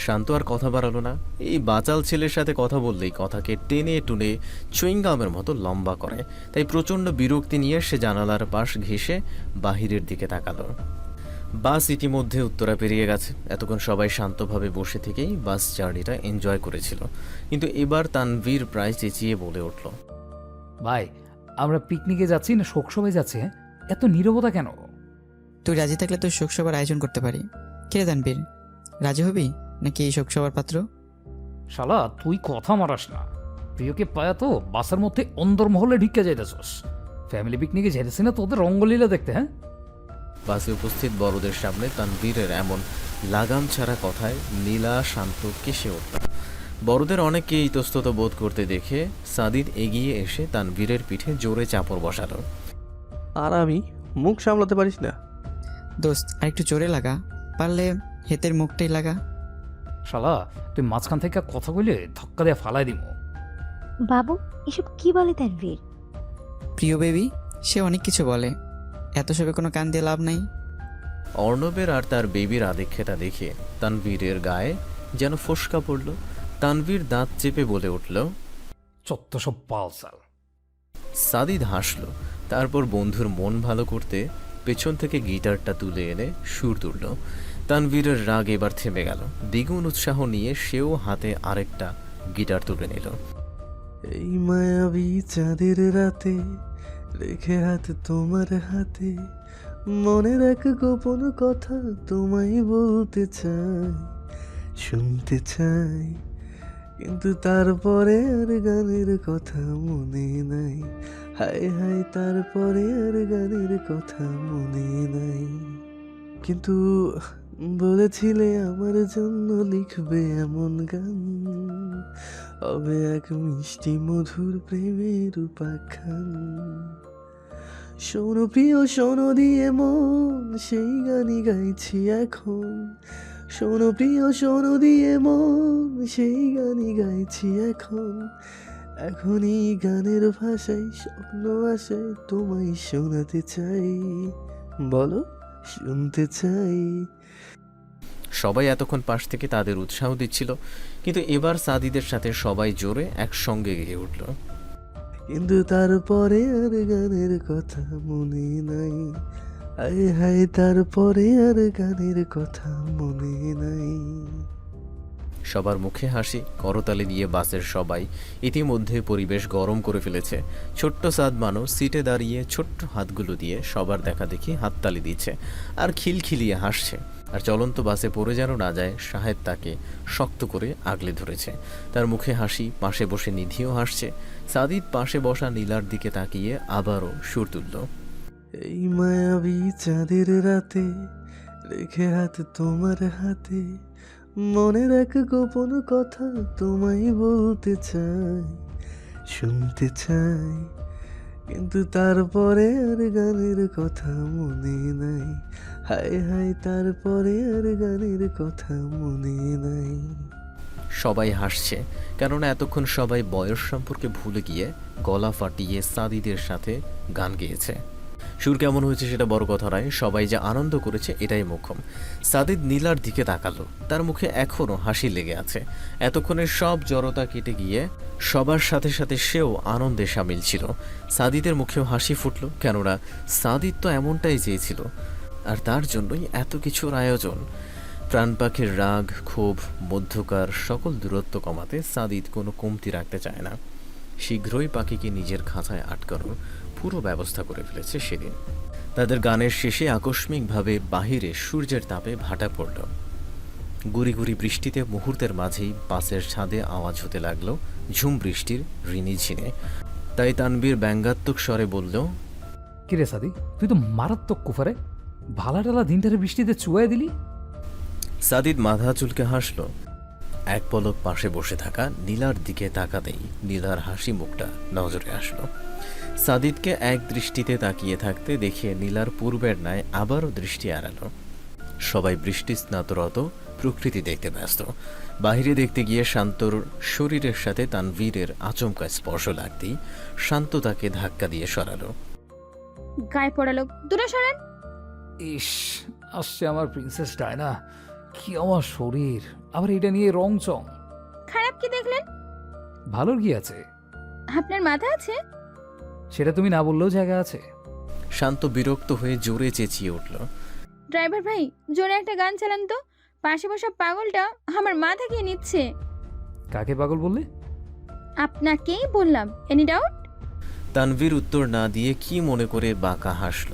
শান্ত আর কথা বাড়ালো না। এই বাচাল ছেলের সাথে কথা বললেই কথাকে টেনে টুনে চুইংগামের মতো লম্বা করে। তাই প্রচণ্ড বিরক্তি নিয়ে সে জানালার পাশ ঘেঁষে বাহিরের দিকে তাকালো। বাস ইতিমধ্যে উত্তরা পেরিয়ে গেছে। এতক্ষণ সবাই শান্তভাবে বসে থেকেই বাস জার্নিটা এনজয় করেছিল, কিন্তু এবার তানভীর প্রায় চেঁচিয়ে বলে উঠল,
ভাই, আমরা পিকনিকে যাচ্ছি না শোকসভায় যাচ্ছি? হ্যাঁ, এত নীরবতা কেন?
তুই রাজি থাকলে তোর শোকসভার আয়োজন করতে পারি। কে তানবীর, রাজি হবি নাকি এই শোকসভার পাত্র?
শালা তুই কথা মারাস না। প্রিয়কে পায়া তো বাসের মধ্যে অন্দরমহলে ঢিকে যাইতেছস। ফ্যামিলি পিকনিকে যেতেছি না তোদের রঙ্গলীলা দেখতে? হ্যাঁ,
বাসে উপস্থিত বড়দের সামনে তানভীরের এমন লাগাম ছাড়া কথায় নীলা শান্ত কেসে উঠল। বড়দের অনেককে ইতস্তত বোধ করতে দেখে সাদিদ এগিয়ে এসে তানভীরের পিঠে জোরে চাপড় বসালো।
আর আমি মুখ সামলাতে পারিস না?
দোস্ত, আর একটু জোরে লাগা, পারলে হেতের মুখটাই লাগা।
শালা তুই মাঝখান থেকে কথা কইলে ধাক্কা দিয়ে ফালাই দিব।
বাবু, এসব কি বলে তানভীর?
প্রিয় বেবি, সে অনেক কিছু বলে, এত সবে কোনো কান দিয়ে লাভ নাই।
অর্ণবের আর তার বেবির আদিক্ষেতা দেখে তানভীরের গায়ে যেন ফোসকা পড়ল। তানভীর দাঁত চেপে বলে উঠল,
চত্ব সব পালসাল।
সাদিদ হাসল, তারপর বন্ধুর মন ভালো করতে পেছন থেকে গিটারটা তুলে এনে সুর তুলল। তানভীরের রাগ এবার থেমে গেল। দ্বিগুণ উৎসাহ নিয়ে সেও হাতে আরেকটা গিটার তুলে নিল।
এই মায়াবী চাঁদের রাতে রেখে হাত তোমার হাতে, মনের এক গোপন কথা তোমায় বলতে চাই, শুনতে চাই, কিন্তু তারপরে আর গানের কথা মনে নাই। হায় হায়, তারপরে আর গানের কথা মনে নাই। কিন্তু বলেছিলে আমার জন্য লিখবে এমন গান, হবে এক মিষ্টি মধুর প্রেমের উপাখ্যান। শোনো প্রিয়, শোনো দিয়ে মন, সেই গানই গাইছি এখন। শোনো প্রিয়, শোনো দিয়ে মন, সেই গানই গাইছি এখন। এখনই গানের ভাষায় স্বপ্ন আশায় তোমায় শোনাতে চাই, বলো শুনতে চাই।
সবাই এতক্ষণ পাশ থেকে তাদের উৎসাহ দিচ্ছিল, কিন্তু এবার সাদিদের সাথে সবাই জোরে একসঙ্গে গেয়ে উঠল।
কিন্তু তারপরে আর গানের কথা মনে নাই। হায় হায়, তারপরে আর গানের কথা মনে নাই।
সবার মুখে হাসি, করতালি দিয়ে বাসের সবাই ইতিমধ্যে পরিবেশ গরম করে ফেলেছে। ছোট্ট সাদমানও সিটে দাঁড়িয়ে ছোট্ট হাতগুলো দিয়ে সবার দেখা দেখি হাততালি দিচ্ছে আর খিলখিলিয়ে হাসছে। আর চলন্ত বাসে পড়ে যেন না যায়, শাহেদ তাকে শক্ত করে আগলে ধরেছে। তার মুখে হাসি, পাশে বসে নিধিও হাসছে। সাদিদ পাশে বসা নীলার দিকে তাকিয়ে আবারও সুর তুলল।
এই মায়াবী চাঁদের রাতে রেখে হাত তোমার হাতে, মনের এক গোপন কথা তোমায় বলতে চাই, শুনতে চাই, কিন্তু তারপরে আর গানের কথা মনে নাই। হায় হায়, তারপরে আর গানের কথা মনে নাই।
সবাই হাসছে, কেননা এতক্ষণ সবাই বয়স সম্পর্কে ভুলে গিয়ে গলা ফাটিয়ে সাদিদের সাথে গান গেয়েছে। সুর কেমন হয়েছে সেটা বড় কথা নয়, সবাই যে আনন্দ করেছে এটাই মোক্ষম। সাদিদ নীলার দিকে তাকালো, তার মুখে এখনও হাসি লেগে আছে। এতক্ষণের সব জড়তা কেটে গিয়ে সবার সাথে সাথে সেও আনন্দে সামিল ছিল। সাদিদের মুখেও হাসি ফুটল, কেননা সাদিদ তো এমনটাই চেয়েছিল, আর তার জন্যই এত কিছুর আয়োজন। প্রাণ পাখির রাগ, ক্ষোভ, মধ্যকার সকল দূরত্ব কমাতে সাদিদ কোনো কমতি রাখতে চায় না। শীঘ্রই পাখিকে নিজের খাঁচায় আটকানোর পুরো ব্যবস্থা করে ফেলেছে সেদিন। তাদের গানের শেষে আকস্মিকভাবে বাহিরে সূর্যের তাপে ভাটা পড়ল। গুড়ি গুড়ি বৃষ্টিতে মুহূর্তের মাঝেই বাসের ছাদে আওয়াজ হতে লাগলো ঝুম বৃষ্টির ঋণিঝিনে। তাই তানভীর ব্যঙ্গাত্মক স্বরে বলল,
কিরে সাদি, তুই তো মারাত্মক কুফারে, ভালা টালা দিনটারে বৃষ্টিতে চুয়াই দিলি।
সাদিদ মাথা চুলকে হাসল। এক পলক পাশে বসে থাকা নীলার দিকে তাকাতেই নীলার হাসি মুখটা নজরে আসলো। সাদিদকে এক দৃষ্টিতে তাকিয়ে থাকতে দেখে নীলার পূর্বের ন্যায় আবারও দৃষ্টি এড়ালো। সবাই বৃষ্টি স্নাতরত প্রকৃতি দেখতে ব্যস্ত। বাহিরে দেখতে গিয়ে শান্তর শরীরের সাথে তানভীরের আচমকা স্পর্শ লাগতেই শান্ত তাকে ধাক্কা দিয়ে সরালো।
গায়ে পড়ালো, দূরে সরেন।
ইস, আসছে আমার প্রিন্সেস ডায়না, কি আমার শরীর, আবার এটা নিয়ে রং চং।
খারাপ কি দেখলেন?
ভালোর কি আছে?
আপনার মাথা আছে?
সেটা তুমি না বললেও জায়গা আছে।
শান্ত বিরক্ত হয়ে জোরে চেঁচিয়ে উঠল।
ড্রাইভার ভাই, জোরে একটা গান চালান তো। পাশে বসা পাগলটা আমার মাথা খেয়ে নিচ্ছে।
কাকে পাগল বললে?
আপনাকেই বললাম। Any doubt?
তানভীর উত্তর না দিয়ে কি মনে করে বাঁকা হাসল।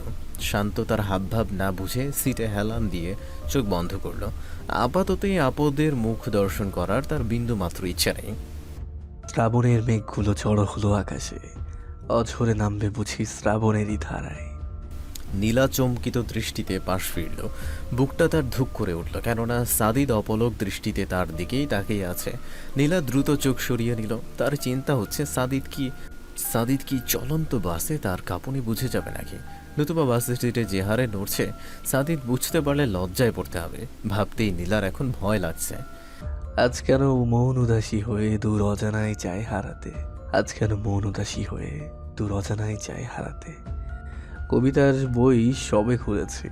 শান্ত তার হাবভাব না বুঝে সিটে হেলান দিয়ে চোখ বন্ধ করলো। আপাতত এই আপদের মুখ দর্শন করার তার বিন্দু মাত্র ইচ্ছা নেই।
শ্রাবণের মেঘগুলো জড়ো হলো আকাশে, অঝরে নামবে বুঝি শ্রাবণেরই ধারায়।
নীলা চমকিত দৃষ্টিতে পাশ ফিরল। বুকটা তার ধুক করে উঠল, কেননা সাদিদ অপলক দৃষ্টিতে তার দিকেই তাকিয়ে আছে। নীলা দ্রুত চোখ সরিয়ে নিল। তার চিন্তা হচ্ছে সাদিদ কি চলন্ত বাসে তার কাঁপুনি বুঝে যাবে নাকি, নতুবা বাসের সিটে যে হারে নড়ছে সাদিদ বুঝতে পারলে লজ্জায় পড়তে হবে। ভাবতেই নীলার এখন ভয় লাগছে।
আজ কেন মন উদাসী হয়ে দূর অজানায় চায় হারাতে, আজ কেন মন উদাসী হয়ে দূর অজানায় চায় হারাতে। কবিতার বই সবে খুলেছি,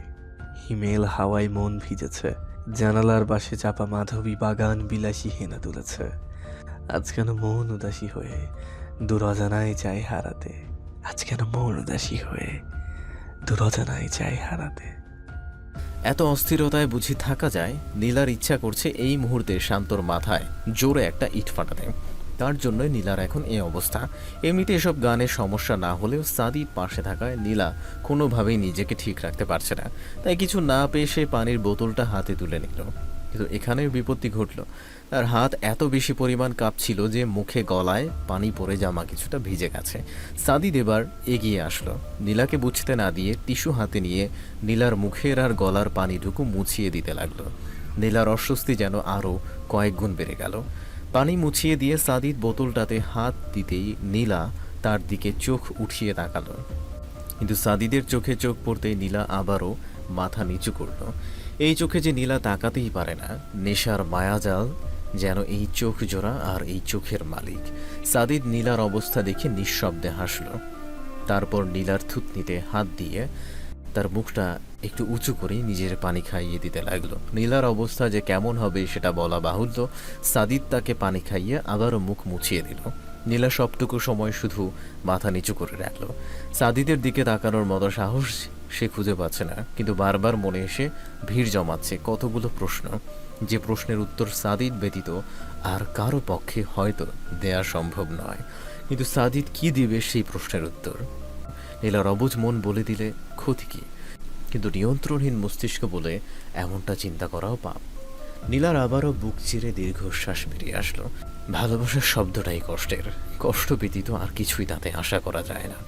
হিমেল হাওয়ায় মন ভিজেছে, জানালার পাশে চাপা মাধবী বাগান বিলাসী হেনা তুলেছে। আজ কেন মন উদাসী হয়ে দূর অজানায় চায় হারাতে, আজ কেন মন উদাসী হয়ে দূর অজানায় চায় হারাতে।
এত অস্থিরতায় বুঝি থাকা যায়? নীলার ইচ্ছা করছে এই মুহূর্তে শান্তর মাথায় জোরে একটা ইট ফাটাতে। তার জন্যই নীলার এখন এই অবস্থা। এমনিতে এসব গানের সমস্যা না হলেও সাদিদ পাশে থাকায় নীলা কোনোভাবেই নিজেকে ঠিক রাখতে পারছে না। তাই কিছু না পেয়ে সে পানির বোতলটা হাতে তুলে নিল। কিন্তু এখানেও বিপত্তি ঘটল। তার হাত এত বেশি পরিমাণ কাঁপছিল যে মুখে গলায় পানি পড়ে জামা কিছুটা ভিজে গেছে। সাদিদ এবার এগিয়ে আসলো। নীলাকে বুঝতে না দিয়ে টিস্যু হাতে নিয়ে নীলার মুখের আর গলার পানিটুকু মুছিয়ে দিতে লাগলো। নীলার অস্বস্তি যেন আরও কয়েক গুণ বেড়ে গেল। পানি মুছিয়ে দিয়ে সাদিদ বোতলটাতে হাত দিতেই নীলা তার দিকে চোখ উঠিয়ে তাকালো। কিন্তু সাদিদের চোখে চোখ পড়তেই নীলা আবারও মাথা নিচু করল। এই চোখে যে নীলা তাকাতেই পারে না, নেশার মায়াজাল যেন এই চোখ জোড়া আর এই চোখের মালিক। সাদিদ নীলার অবস্থা দেখে নিঃশব্দে হাসল। তারপর নীলার থুতনিতে হাত দিয়ে তার মুখটা একটু উঁচু করে নিজের পানি খাইয়ে দিতে লাগলো। নীলার অবস্থা যে কেমন হবে সেটা বলা বাহুল্য। সাদিদ তাকে পানি খাইয়ে আবারও মুখ মুছিয়ে দিল। নীলা সবটুকু সময় শুধু মাথা নিচু করে রাখলো। সাদিদের দিকে তাকানোর মতো সাহস সে খুঁজে পাচ্ছে না, কিন্তু বারবার মনে এসে ভিড় জমাচ্ছে কতগুলো প্রশ্ন, যে প্রশ্নের উত্তর সাদিদ ব্যতীত আর কারো পক্ষে হয়তো দেয়া সম্ভব নয়। কিন্তু সাদিদ কি দিবে সেই প্রশ্নের উত্তর? নীলার অবুঝ মন বলে দিলে ক্ষতি কি, কিন্তু নিয়ন্ত্রণহীন মস্তিষ্ক বলে এমনটা চিন্তা করাও পাপ। নীলার আবারও বুক চিরে দীর্ঘশ্বাস বেরিয়ে আসলো। ভালোবাসার শব্দটাই কষ্টের, কষ্ট ব্যতীত আর কিছুই তাতে আশা করা যায় না।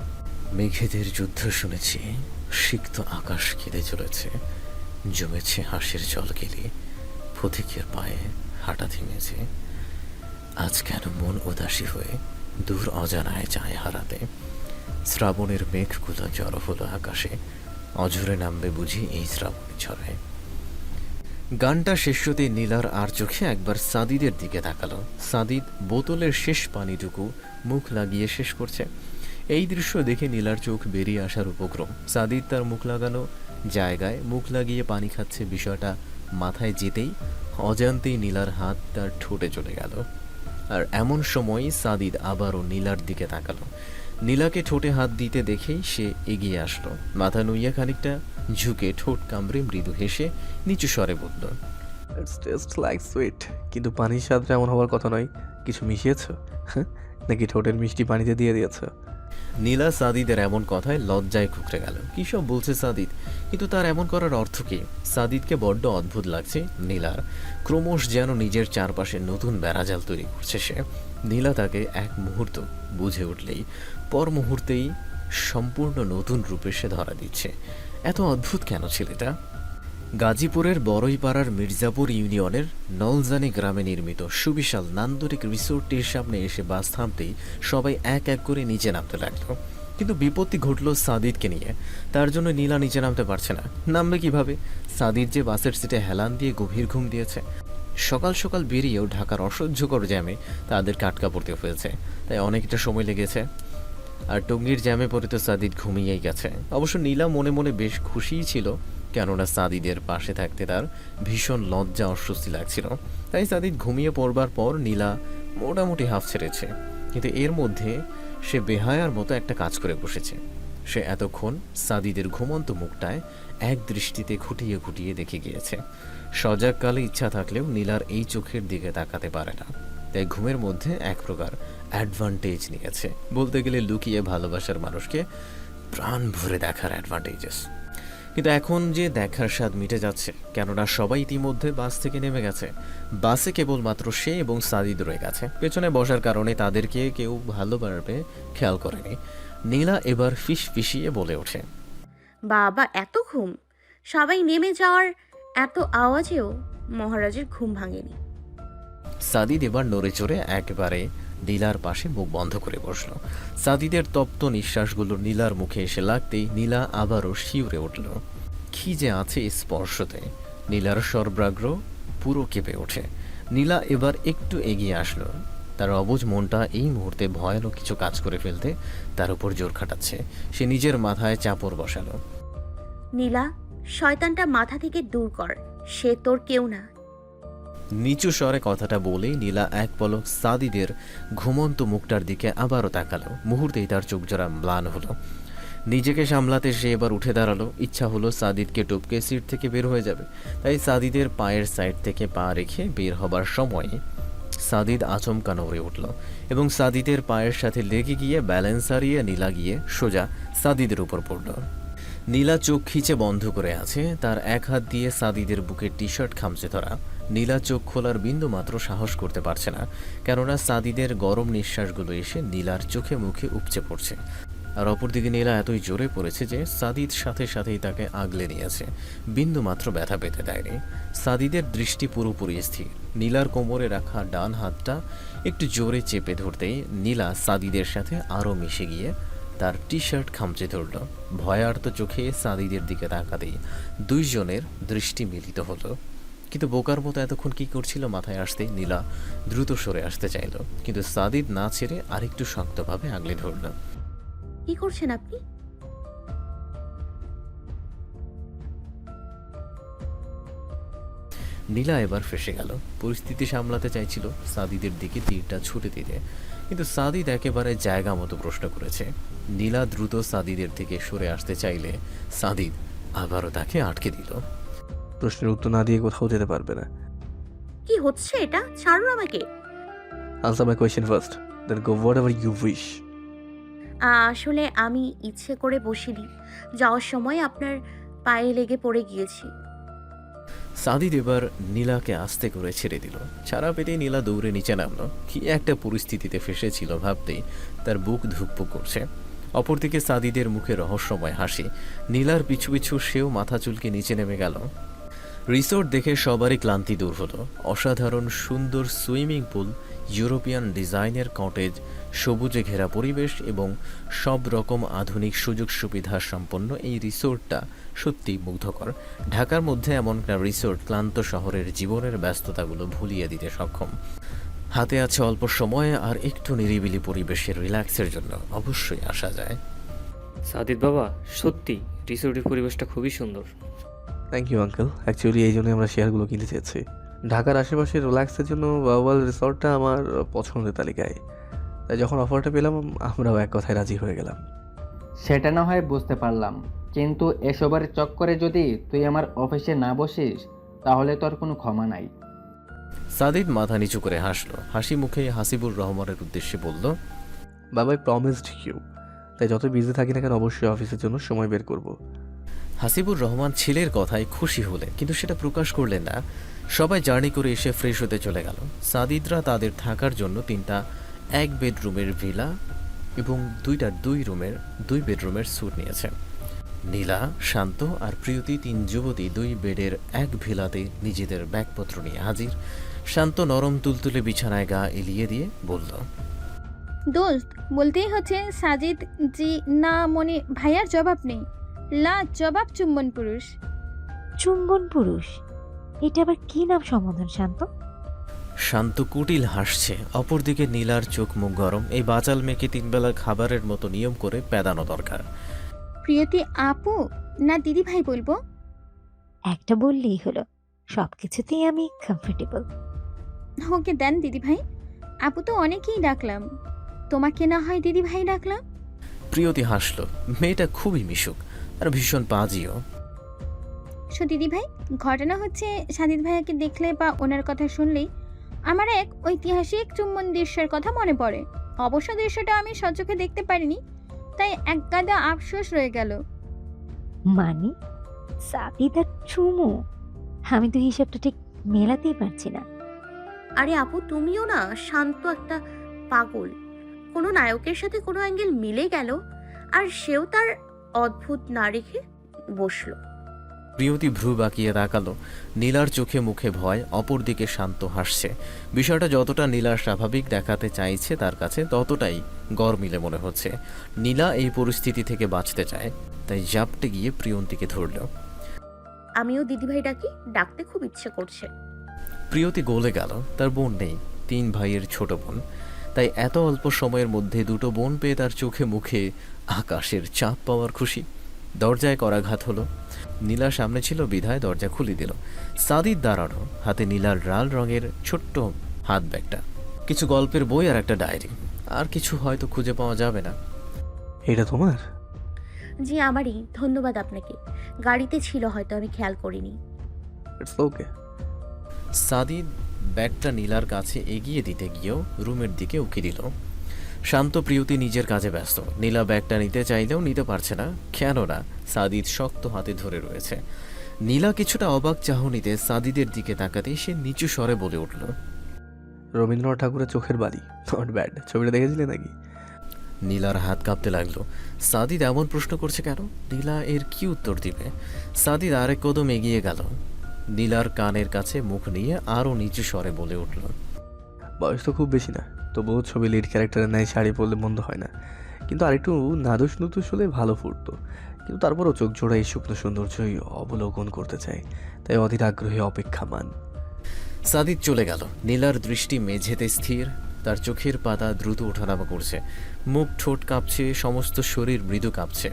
মেঘেদের যুদ্ধ শুনেছি, সিক্ত আকাশ কেঁদে চলেছে, জমেছে হাসির জল গেলি, পথিকের পায়ে হাঁটা থেমেছে। আজ কেন মন উদাসী হয়ে দূর অজানায় চায় হারাতে। শ্রাবণের মেঘগুলো জড়ো হলো আকাশে, অঝরে নামবে বুঝি এই শ্রাবণী ঝড়ে। গানটা শেষ হতে নীলার আর চোখে একবার সাদিদের দিকে তাকালো। সাদিদ বোতলের শেষ পানিটুকু মুখ লাগিয়ে শেষ করছে। এই দৃশ্য দেখে নীলার চোখ বেরিয়ে আসার উপক্রম। সাদিদ তার মুখ লাগানো জায়গায় মুখ লাগিয়ে পানি খাচ্ছে, বিষয়টা মাথায় যেতেই অজান্তেই নীলার হাত তার ঠোঁটে চলে গেল। আর এমন সময় সাদিদ আবারও নীলার দিকে তাকালো। নীলাকে ঠোঁটে হাত দিতে দেখেই সে এগিয়ে আসলো। মাথা নুইয়া খানিকটা ঝুঁকে ঠোঁট কামড়ে মৃদু হেসে নিচু স্বরে বলল,
ইটস টেস্ট লাইক সুইট। কিন্তু পানির স্বাদটা এমন হওয়ার কথা নয়। কিছু মিশিয়েছো নাকি ঠোঁটের মিষ্টি পানিতে দিয়ে দিয়েছো?
নীলা সাদিদের এমন কথায় লজ্জায় কুকড়ে গেল। কী সব বলছে সাদিদ, কিন্তু তার এমন করার অর্থ কী? সাদিদকে বড্ড অদ্ভুত লাগছে নীলার। ক্রমশ যেন নিজের চারপাশে নতুন বেড়াজাল তৈরি করছে সে। নীলা তাকে এক মুহূর্ত বুঝে উঠলেই পর মুহূর্তেই সম্পূর্ণ নতুন রূপে সে ধরা দিচ্ছে। এত অদ্ভুত কেন ছেলেটা? গাজীপুরের বড়ইপাড়ার মির্জাপুর ইউনিয়নের নলজানি গ্রামে নির্মিত সুবিশাল নান্দনিক রিসোর্টটির সামনে এসে বাস থামতেই সবাই এক এক করে নিচে নামতে লাগলো। কিন্তু বিপত্তি ঘটল সাদিদকে নিয়ে। তার জন্য নীলা নিচে নামতে পারছে না। নামবে কিভাবে? সাদিদ যে বাসের সিটে হেলান দিয়ে গভীর ঘুম দিয়েছে। সকাল সকাল বেরিয়েও ঢাকার অসহ্যকর জ্যামে তাদের কাটকা পড়তে হয়েছে, তাই অনেকটা সময় লেগেছে। আর টঙ্গীর জ্যামে পড়ে তো সাদিদ ঘুমিয়েই গেছে। অবশ্য নীলা মনে মনে বেশ খুশিই ছিল কেননা সাদিদের পাশে থাকতে তার ভীষণ লজ্জা অস্বস্তি লাগছিল। তাই সাদিদ ঘুমিয়ে পড়বার পর নীলা মোটামুটি হাফ ছেড়েছে, কিন্তু এর মধ্যে সে বেহায়ার মতো একটা কাজ করে বসেছে। সে এতক্ষণ সাদিদের ঘুমন্ত মুখটায় এক দৃষ্টিতে খুঁটিয়ে খুঁটিয়ে দেখে গিয়েছে। সজাগ কালে ইচ্ছা থাকলেও নীলার এই চোখের দিকে তাকাতে পারে না, তাই ঘুমের মধ্যে এক প্রকার অ্যাডভান্টেজ নিয়েছে। বলতে গেলে লুকিয়ে ভালোবাসার মানুষকে প্রাণ ভরে দেখার অ্যাডভান্টেজেস। কিন্তু এখন যে দেখার স্বাদ মিটে যাচ্ছে, কেননা সবাই ইতিমধ্যে বাস থেকে নেমে গেছে। বাসে কেবলমাত্র সে এবং সাদিদ রয়ে গেছে। পেছনে বসার কারণে তাদেরকে কেউ ভালোভাবে খেয়াল করেনি। নীলা এবার ফিসফিসিয়ে বলে ওঠে,
বাবা এত ঘুম! সবাই নেমে যাওয়ার এত আওয়াজেও মহারাজের ঘুম ভাঙেনি।
সাদিদ এবার নড়ে চড়ে একেবারে নীলার পাশে মুখ বন্ধ করে বসল। সাদিদের তপ্ত নিঃশ্বাসগুলো নীলার মুখে এসে লাগতেই নীলা আবারও শিউরে উঠল। কি যে আছে এই স্পর্শতে! নীলার সর্বাগ্র পুরো কেঁপে ওঠে। নীলা এবার একটু এগিয়ে আসলো। তার অবুঝ মনটা এই মুহূর্তে ভয়ানক কিছু কাজ করে ফেলতে তার উপর জোর খাটাচ্ছে। সে নিজের মাথায় চাপড় বসালো।
নীলা, শয়তানটা মাথা থেকে দূর কর, সে তোর কেউ না।
নিচু স্বরে কথাটা বলেই নীলা এক পলক সাদিদের ঘুমন্ত মুখটার দিকে আবারও তাকালো। মুহূর্তেই তার চোখ জোড়া ম্লান হলো। নিজেকে সামলাতে সে এবার উঠে দাঁড়ালো। ইচ্ছা হলো সাদিদকে টপকে সিট থেকে বের হয়ে যাবে, তাই সাদিদের পায়ের সাইড থেকে পা রেখে বের হবার সময় সাদিদ আচমকা নড়ে উঠল এবং সাদিদের পায়ের সাথে লেগে গিয়ে ব্যালেন্স হারিয়ে নীলা গিয়ে সোজা সাদিদের উপর পড়ল। নীলা চোখ খিচে বন্ধ করে আছে, তার এক হাত দিয়ে সাদিদের বুকের টি শার্ট খামচে ধরা। নীলা চোখ খোলার বিন্দু মাত্র সাহস করতে পারছে না, কেননা সাদিদের গরম নিঃশ্বাসগুলো এসে নীলার চোখে মুখে উপচে পড়ছে। আর অপরদিকে নীলা এতই জোরে পড়েছে যে সাদিদ সাথে সাথেই তাকে আগলে নিয়েছে, বিন্দু মাত্র ব্যথা পেতে দেয়নি। সাদিদের দৃষ্টি পুরোপুরি স্থির। নীলার কোমরে রাখা ডান হাতটা একটু জোরে চেপে ধরতেই নীলা সাদিদের সাথে আরও মিশে গিয়ে তার টি শার্ট খামচে ধরল। ভয়ার্ত চোখে সাদিদের দিকে তাকাতেই দুইজনের দৃষ্টি মিলিত হলো। কিন্তু বোকার মতো এতক্ষণ কি করছিল মাথায় আসতেই নীলা দ্রুত সরে আসতে চাইল, কিন্তু সাদিদ না ছেড়ে আরেকটু শক্তভাবে আগলে ধরল।
কি করছেন আপনি?
নীলা এবার ফেসে গেল। পরিস্থিতি সামলাতে চাইছিল সাদিদের দিকে তীরটা ছুটে দিতে, কিন্তু সাদিদ একেবারে জায়গা মতো প্রশ্ন করেছে। নীলা দ্রুত সাদিদের থেকে সরে আসতে চাইলে সাদিদ আবারও তাকে আটকে দিল।
প্রশ্নের উত্তর না দিয়ে কোথাও যেতে পারবে না।
কি হচ্ছে এটা? ছাড়ুন আমাকে।
Answer my question first, then go whatever you wish.
আসলে আমি ইচ্ছে করে বসিনি, যাওয়ার সময় আপনার পায়ে লেগে পড়ে গিয়েছি।
সাদিদ এবার নীলাকে আস্তে করে ছেড়ে দিল। ছাড়া পেতেই নীলা দৌড়ে নিচে নামলো। কি একটা পরিস্থিতিতে ফেসেছিল ভাবতেই তার বুক ধুকপুক করছে। অপরদিকে সাদিদের মুখে রহস্যময় হাসি। নীলার পিছু পিছু সেও মাথা চুলকে নিচে নেমে গেল। রিসোর্ট দেখে সবারই ক্লান্তি দূর হলো। অসাধারণ সুন্দর সুইমিং পুল, ইউরোপিয়ান ডিজাইনের কটেজ, সবুজে ঘেরা পরিবেশ এবং সব রকম আধুনিক সুযোগ সুবিধা সম্পন্ন এই রিসোর্টটা সত্যিই মুগ্ধকর। ঢাকার মধ্যে এমন একটা রিসোর্ট ক্লান্ত শহরের জীবনের ব্যস্ততাগুলো ভুলিয়ে দিতে সক্ষম। হাতে আছে অল্প সময় আর একটু নিরিবিলি পরিবেশের রিল্যাক্সের জন্য অবশ্যই আসা যায়।
সাদিদ বাবা, সত্যি রিসোর্টের পরিবেশটা খুবই সুন্দর।
Thank you uncle. অ্যাকচুয়ালি এই জন্যই আমরা শেয়ারগুলো কিনতে চেয়েছি। ঢাকার আশেপাশে রিল্যাক্সের জন্য বাউওয়াল রিসর্টটা আমার পছন্দের তালিকায়। তাই যখন অফারটা পেলাম আমরাও এক কথায় রাজি হয়ে গেলাম।
সেটা না হয় বুঝতে পারলাম, কিন্তু এসবের চক্করে যদি তুই আমার অফিসে না বসিস তাহলে তোর কোনো ক্ষমা নাই।
সাদিদ মাথা নিচু করে হাসলো। হাসি মুখে হাসিবুর রহমানের উদ্দেশ্যে বলল,
বাবাই প্রমিসড ইউ, তাই যত বিজি থাকি না কেন অবশ্যই অফিসের জন্য সময় বের করব।
হাসিবুর রহমান ছেলের কথায় খুশি হলেন, কিন্তু সেটা প্রকাশ করলেন না। সবাই জার্নি করে এসে ফ্রেশ হতে চলে গেল। সাদিদরা তাদের থাকার জন্য 3টা 1 বেডরুমের ভিলা এবং 2টা 2 বেডরুমের স্যুট নিয়েছে। নীলা, শান্ত আর প্রিয়তি 3 যুবতী 2 বেডের 1 ভিলাতে নিজেদের ব্যাগপত্র নিয়ে হাজির। শান্ত নরম তুলতুলে বিছানায় গা এলিয়ে দিয়ে বলল,
দোস্ত, বলতেই হচ্ছে সাজিদ জি না মনে ভাইয়ার জবাব নেই। লা জবাব চুম্বন পুরুষ।
চুম্বন পুরুষ? এটা আবার কি নাম সম্বোধন শান্ত?
শান্ত কুটিল হাসছে। অপরদিকে নীলার চোখ মুখ গরম। এই বাচাল মেয়েকে 3 বেলার খাবারের মতো নিয়ম করে পেদানো দরকার।
প্রিয়তি আপু না দিদি ভাই বলবো?
একটা বললেই হলো, সব কিছুতেই আমি কমফোর্টেবল।
ওকে দেন দিদি ভাই, আপু তো অনেকেই ডাকলাম, তোমাকে না হয় দিদি ভাই ডাকলাম।
প্রিয়তি হাসল। মেয়েটা খুবই মিশুক আর ভীষণ পাজিও।
দিদি ভাই, ঘটনা হচ্ছে সাদিদ ভাইয়াকে দেখলে বা ওনার কথা শুনলেই আমার এক ঐতিহাসিক চুম্বন দৃশ্যের কথা মনে পড়ে। অবশ্য দৃশ্যটা আমি সচোখে দেখতে পারিনি, তাই এক গাদা আফসোস রয়ে গেল।
মানে সাদিদ আর চুমু? আমি তো হিসাবটা ঠিক মেলাতেই পারছি না।
আরে আপু, তুমিও না শান্ত একটা পাগল। কোনো নায়কের সাথে কোনো অ্যাঙ্গেল মিলে গেল আর সেও তার অদ্ভুত না রেখে বসলো।
প্রিয়তি ভ্রু বাঁকিয়ে তাকালো। নীলার চোখে মুখে ভয়, অপরদিকে শান্ত হাসছে। বিষয়টা যতটা নীলা স্বাভাবিক দেখাতে চাইছে তার কাছে ততটাই গরমিলে মনে হচ্ছে। নীলা এই পরিস্থিতি থেকে বাঁচতে চায়, তাই জাপটে গিয়ে প্রিয়ন্তীকে ধরল।
আমিও দিদিভাই ডাকি, ডাকতে খুব ইচ্ছে করছে।
প্রিয়তি গলে গেল। তার বোন নেই, 3 ভাইয়ের ছোট বোন, তাই এত অল্প সময়ের মধ্যে দুটো বোন পেয়ে তার চোখে মুখে আকাশের চাপ পাওয়ার খুশি। দরজায় করাঘাত হলো। নীলা সামনে ছিল বিধায় দরজা খুলে দিল। সাদিদ দাঁড়ানো, হাতে নীলার লাল রঙের ছোট্ট হাত ব্যাগটা, কিছু গল্পের বই আর একটা ডায়েরি। আর কিছু হয়তো খুঁজে পাওয়া যাবে না।
এটা তোমার?
জি আমারই, ধন্যবাদ আপনাকে। গাড়িতে ছিল হয়তো, আমি খেয়াল করিনি।
It's okay.
সাদিদ ব্যাগটা নীলার কাছে এগিয়ে দিতে গিয়েও রুমের দিকে উকি দিল। শান্ত প্রিয়তি নিজের কাজে ব্যস্ত। নীলা ব্যাগটা নিতে চাইলেও নিতে পারছে না, কেননা সাদিদ শক্ত হাতে ধরে রয়েছে। নীলা কিছুটা অবাক চাহনিতে সাদিদের দিকে তাকাতেই সে নিচু স্বরে বলে উঠল,
রবীন্দ্রনাথ ঠাকুরের চোখের বালি, নট ব্যাড। ছবিটা দেখেছিলে নাকি?
নীলার হাত কাঁপতে লাগলো। সাদিদ এমন প্রশ্ন করছে কেন? নীলা এর কি উত্তর দিবে? সাদিদ আরেক কদম এগিয়ে গেল। নীলার কানের কাছে মুখ নিয়ে আরও নিচু স্বরে বলে উঠল,
বয়স তো খুব বেশি না, তবুও ছবি লিড ক্যারেক্টারের ন্যায় শাড়ি পরলে মন্দ হয় না, কিন্তু আরেকটু নাদুস নুতুস হলে ভালো ফুটতো। কিন্তু তারপরও চোখ জোড়া এই শুকনো সৌন্দর্যই অবলোকন করতে চাই, তাই অধীর আগ্রহে অপেক্ষামান।
সাদিদ চলে গেল। নীলার দৃষ্টি মেঝেতে স্থির, তার চোখের পাতা দ্রুত ওঠানামা করছে। মুখ ঠোঁট কাঁপছে, সমস্ত শরীর মৃদু কাঁপছে।